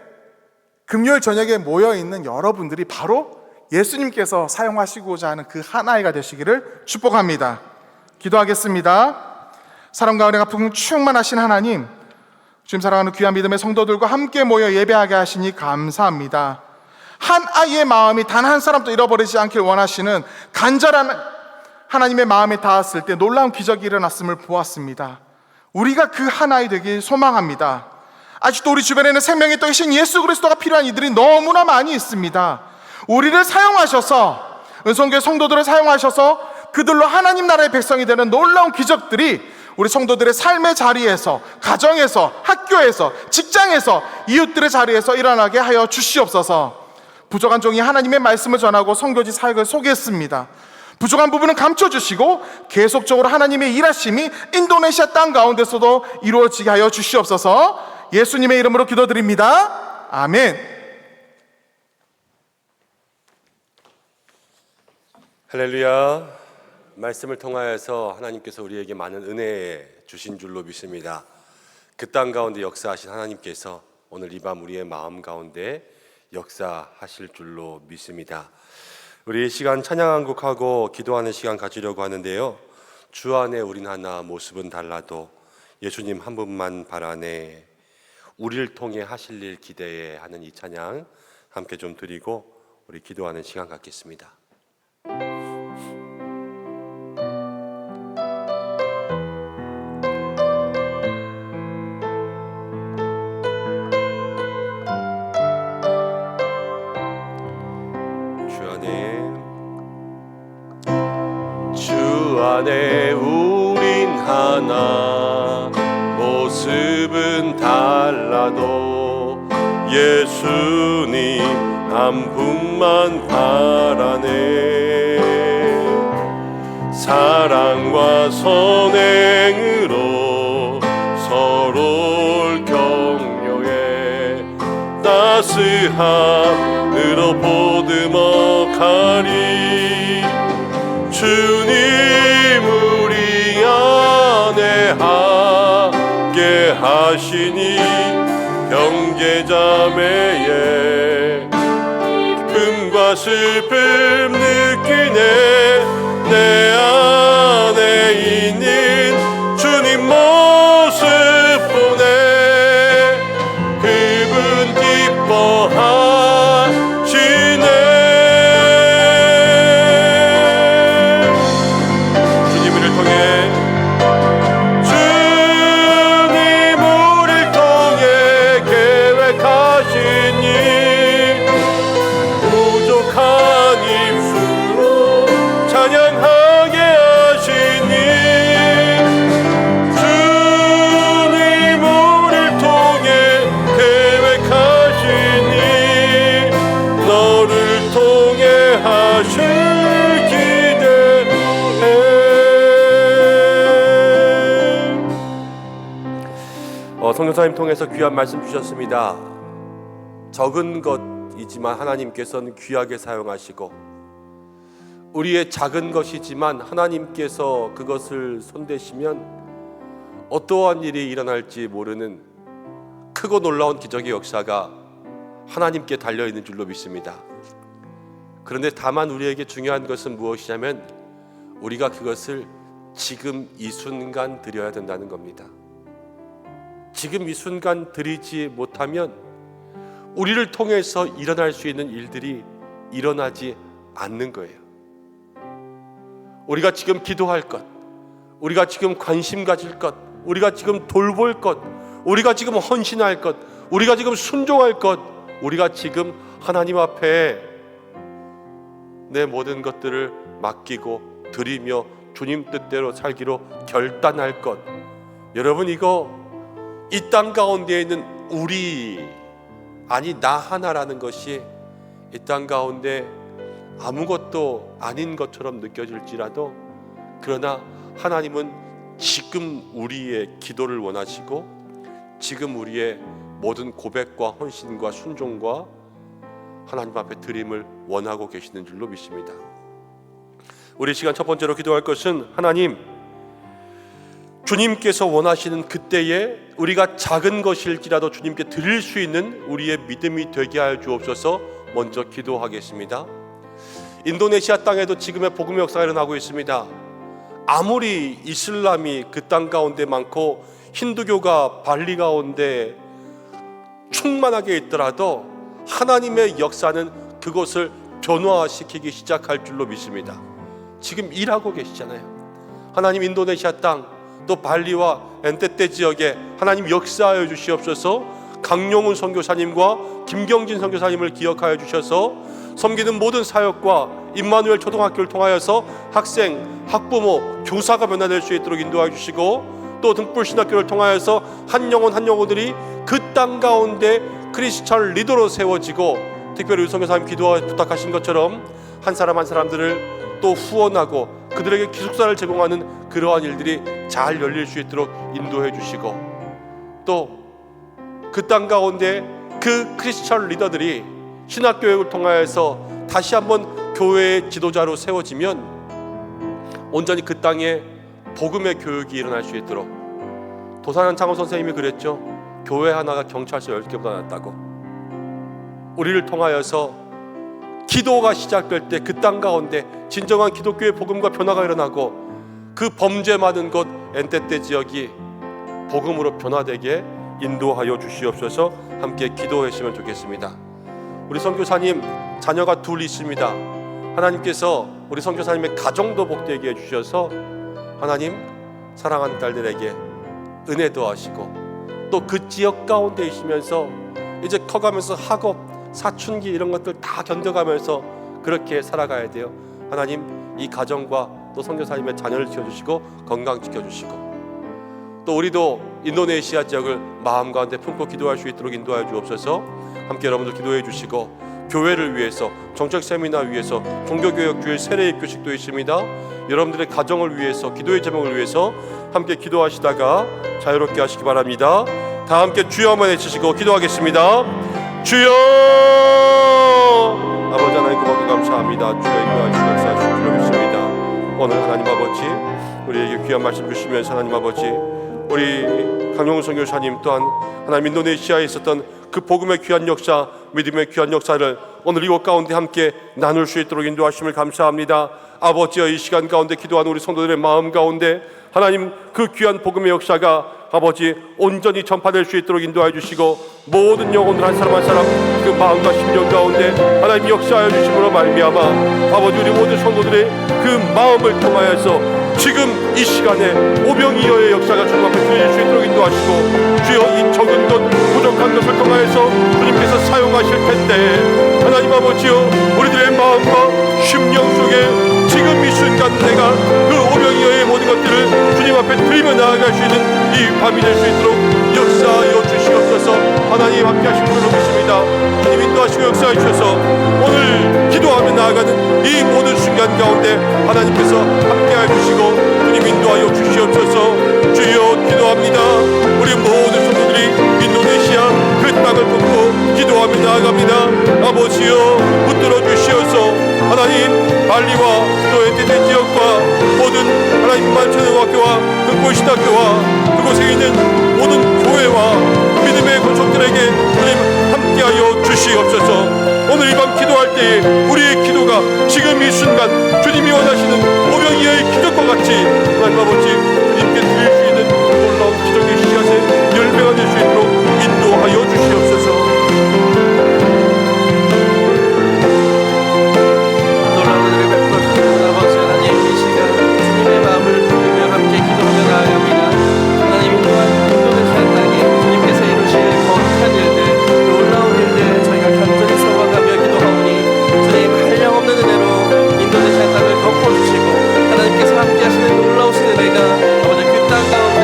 금요일 저녁에 모여있는 여러분들이 바로 예수님께서 사용하시고자 하는 그 한 아이가 되시기를 축복합니다. 기도하겠습니다. 사랑과 은혜가 풍성하신 하나님, 주님 사랑하는 귀한 믿음의 성도들과 함께 모여 예배하게 하시니 감사합니다. 한 아이의 마음이 단 한 사람도 잃어버리지 않길 원하시는 간절한 하나님의 마음이 닿았을 때 놀라운 기적이 일어났음을 보았습니다. 우리가 그 하나이 되길 소망합니다. 아직도 우리 주변에는 생명의 떡 이신 예수 그리스도가 필요한 이들이 너무나 많이 있습니다. 우리를 사용하셔서, 은성교회 성도들을 사용하셔서 그들로 하나님 나라의 백성이 되는 놀라운 기적들이 우리 성도들의 삶의 자리에서, 가정에서, 학교에서, 직장에서, 이웃들의 자리에서 일어나게 하여 주시옵소서. 부족한 종이 하나님의 말씀을 전하고 선교지 사역을 소개했습니다. 부족한 부분은 감춰주시고 계속적으로 하나님의 일하심이 인도네시아 땅 가운데서도 이루어지게 하여 주시옵소서. 예수님의 이름으로 기도드립니다. 아멘. 할렐루야. 말씀을 통하여서 하나님께서 우리에게 많은 은혜 주신 줄로 믿습니다. 그 땅 가운데 역사하신 하나님께서 오늘 이 밤 우리의 마음 가운데 역사하실 줄로 믿습니다. 우리 시간 찬양 한 곡하고 기도하는 시간 가지려고 하는데요. 주 안에 우린 하나 모습은 달라도 예수님 한 분만 바라네, 우리를 통해 하실 일 기대해 하는 이 찬양 함께 좀 드리고 우리 기도하는 시간 갖겠습니다. 주 안에 우린 하나 모습은 달라도 예수님 한 분만 바라네. 사랑과 선행으로 서로를 격려해 따스함으로 보듬어가리. 주님 우리 안에 함께 하시니 형제자매의 기쁨과 슬픔 느끼네. 내 안에 있는 주님 모습 보네. 그분 기뻐하시네. 성령사님 통해서 귀한 말씀 주셨습니다. 적은 것이지만 하나님께서는 귀하게 사용하시고, 우리의 작은 것이지만 하나님께서 그것을 손대시면 어떠한 일이 일어날지 모르는 크고 놀라운 기적의 역사가 하나님께 달려있는 줄로 믿습니다. 그런데 다만 우리에게 중요한 것은 무엇이냐면 우리가 그것을 지금 이 순간 드려야 된다는 겁니다. 지금 이 순간 드리지 못하면 우리를 통해서 일어날 수 있는 일들이 일어나지 않는 거예요. 우리가 지금 기도할 것, 우리가 지금 관심 가질 것, 우리가 지금 돌볼 것, 우리가 지금 헌신할 것, 우리가 지금 순종할 것, 우리가 지금 하나님 앞에 내 모든 것들을 맡기고 드리며 주님 뜻대로 살기로 결단할 것. 여러분, 이거 이 땅 가운데 있는 우리, 아니 나 하나라는 것이 이 땅 가운데 아무것도 아닌 것처럼 느껴질지라도, 그러나 하나님은 지금 우리의 기도를 원하시고 지금 우리의 모든 고백과 헌신과 순종과 하나님 앞에 드림을 원하고 계시는 줄로 믿습니다. 우리 시간 첫 번째로 기도할 것은, 하나님, 주님께서 원하시는 그때에 우리가 작은 것일지라도 주님께 드릴 수 있는 우리의 믿음이 되게 하여 주옵소서. 먼저 기도하겠습니다. 인도네시아 땅에도 지금의 복음의 역사가 일어나고 있습니다. 아무리 이슬람이 그 땅 가운데 많고 힌두교가 발리 가운데 충만하게 있더라도 하나님의 역사는 그곳을 변화시키기 시작할 줄로 믿습니다. 지금 일하고 계시잖아요. 하나님 인도네시아 땅, 또 발리와 엔테테 지역에 하나님 역사하여 주시옵소서. 강용훈 선교사님과 김경진 선교사님을 기억하여 주셔서 섬기는 모든 사역과 임마누엘 초등학교를 통하여서 학생, 학부모, 교사가 변화될 수 있도록 인도하여 주시고, 또 등불신학교를 통하여서 한 영혼들이 그 땅 가운데 크리스천 리더로 세워지고, 특별히 우리 선교사님 기도와 부탁하신 것처럼 한 사람 한 사람들을 또 후원하고 그들에게 기숙사를 제공하는 그러한 일들이 잘 열릴 수 있도록 인도해 주시고, 또 그 땅 가운데 그 크리스천 리더들이 신학교육을 통하여서 다시 한번 교회의 지도자로 세워지면 온전히 그 땅에 복음의 교육이 일어날 수 있도록. 도산한 창호 선생님이 그랬죠. 교회 하나가 경찰서 10개보다 낫다고. 우리를 통하여서 기도가 시작될 때 그 땅 가운데 진정한 기독교의 복음과 변화가 일어나고, 그 범죄 많은 곳 엔테테 지역이 복음으로 변화되게 인도하여 주시옵소서. 함께 기도해 주시면 좋겠습니다. 우리 선교사님 자녀가 둘 있습니다. 하나님께서 우리 선교사님의 가정도 복되게 해주셔서 하나님 사랑하는 딸들에게 은혜 더하시고, 또 그 지역 가운데 있으면서 이제 커가면서 학업, 사춘기 이런 것들 다 견뎌가면서 그렇게 살아가야 돼요. 하나님 이 가정과 또 선교사님의 자녀를 지켜주시고 건강 지켜주시고, 또 우리도 인도네시아 지역을 마음 가운데 품고 기도할 수 있도록 인도하여 주옵소서. 함께 여러분들 기도해 주시고, 교회를 위해서 정책 세미나 위해서 종교교육 주일 세례 교식도 있습니다. 여러분들의 가정을 위해서 기도의 제목을 위해서 함께 기도하시다가 자유롭게 하시기 바랍니다. 다 함께 주여 한번 외치시고 기도하겠습니다. 주여! 아버지 하나님 고맙고 감사합니다. 주여 인도하시고 역사하실 줄로 믿습니다. 오늘 하나님 아버지 우리에게 귀한 말씀 주시면서 하나님 아버지 우리 강용훈 선교사님 또한 하나님 인도네시아에 있었던 그 복음의 귀한 역사, 믿음의 귀한 역사를 오늘 이곳 가운데 함께 나눌 수 있도록 인도하심을 감사합니다. 아버지여, 이 시간 가운데 기도하는 우리 성도들의 마음 가운데 하나님 그 귀한 복음의 역사가 아버지 온전히 전파될 수 있도록 인도하여 주시고, 모든 영혼들 한 사람 한 사람 그 마음과 심령 가운데 하나님 역사하여 주심으로 말미암아 아버지 우리 모든 성도들의 그 마음을 통하여서 지금 이 시간에 오병이어의 역사가 주님 앞에 드릴 수 있도록 인도하시고, 주여 이 적은 것 부족한 것을 통하여서 주님께서 사용하실 텐데 하나님 아버지여, 우리들의 마음과 심령 속에 지금 이 순간 내가 그 오병이어의 모든 것들을 주님 앞에 드리며 나아갈 수 있는 이 밤이 될 수 있도록 역사하여 주시옵소서. 하나님 함께 하실 줄로 믿습니다. 주님 인도하시고 역사해 주셔서 오늘 기도하며 나아가는 이 모든 순간 가운데 하나님께서 함께해 주시고 주님 인도하여 주시옵소서. 주여 기도합니다. 우리 모든 성도들이 인도네시아 그 땅을 품고 기도하며 나아갑니다. 아버지여 붙들어 주시옵소서. 하나님 발리와 또 엔테테 지역과 모든 하나님 만천대학교와 등불신학교와 그곳에 있는 모든 교회와 믿음의 권속들에게 주님 함께하여 주시옵소서. 오늘 이 밤 기도할 때에 우리의 기도가 지금 이 순간 주님이 원하시는 오병이어의 기적과 같이 하나님 아버지 주님께 드릴 수 있는 놀라운 기적의 씨앗에 열매가 될 수 있도록 인도하여 주시옵소서. 놀라운 은혜를 베풀어 주시는 아버지 하나님, 이 시간 주님의 마음을 부르며 함께 기도하며 나아갑니다. 하나님 인도네시아 땅에 주님께서 이루실 거룩한 일들, 놀라운 일들 저희가 간절히 소망하며 기도하오니 주님 한량없는 은혜로 인도네시아 땅을 덮어주시고 하나님께서 함께 하시는 놀라우신 은혜가 아버지 그 땅 가운데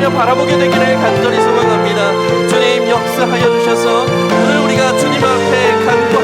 기대하며 바라보게 되기를 간절히 소망합니다. 주님 역사하여 주셔서 오늘 우리가 주님 앞에 간구하는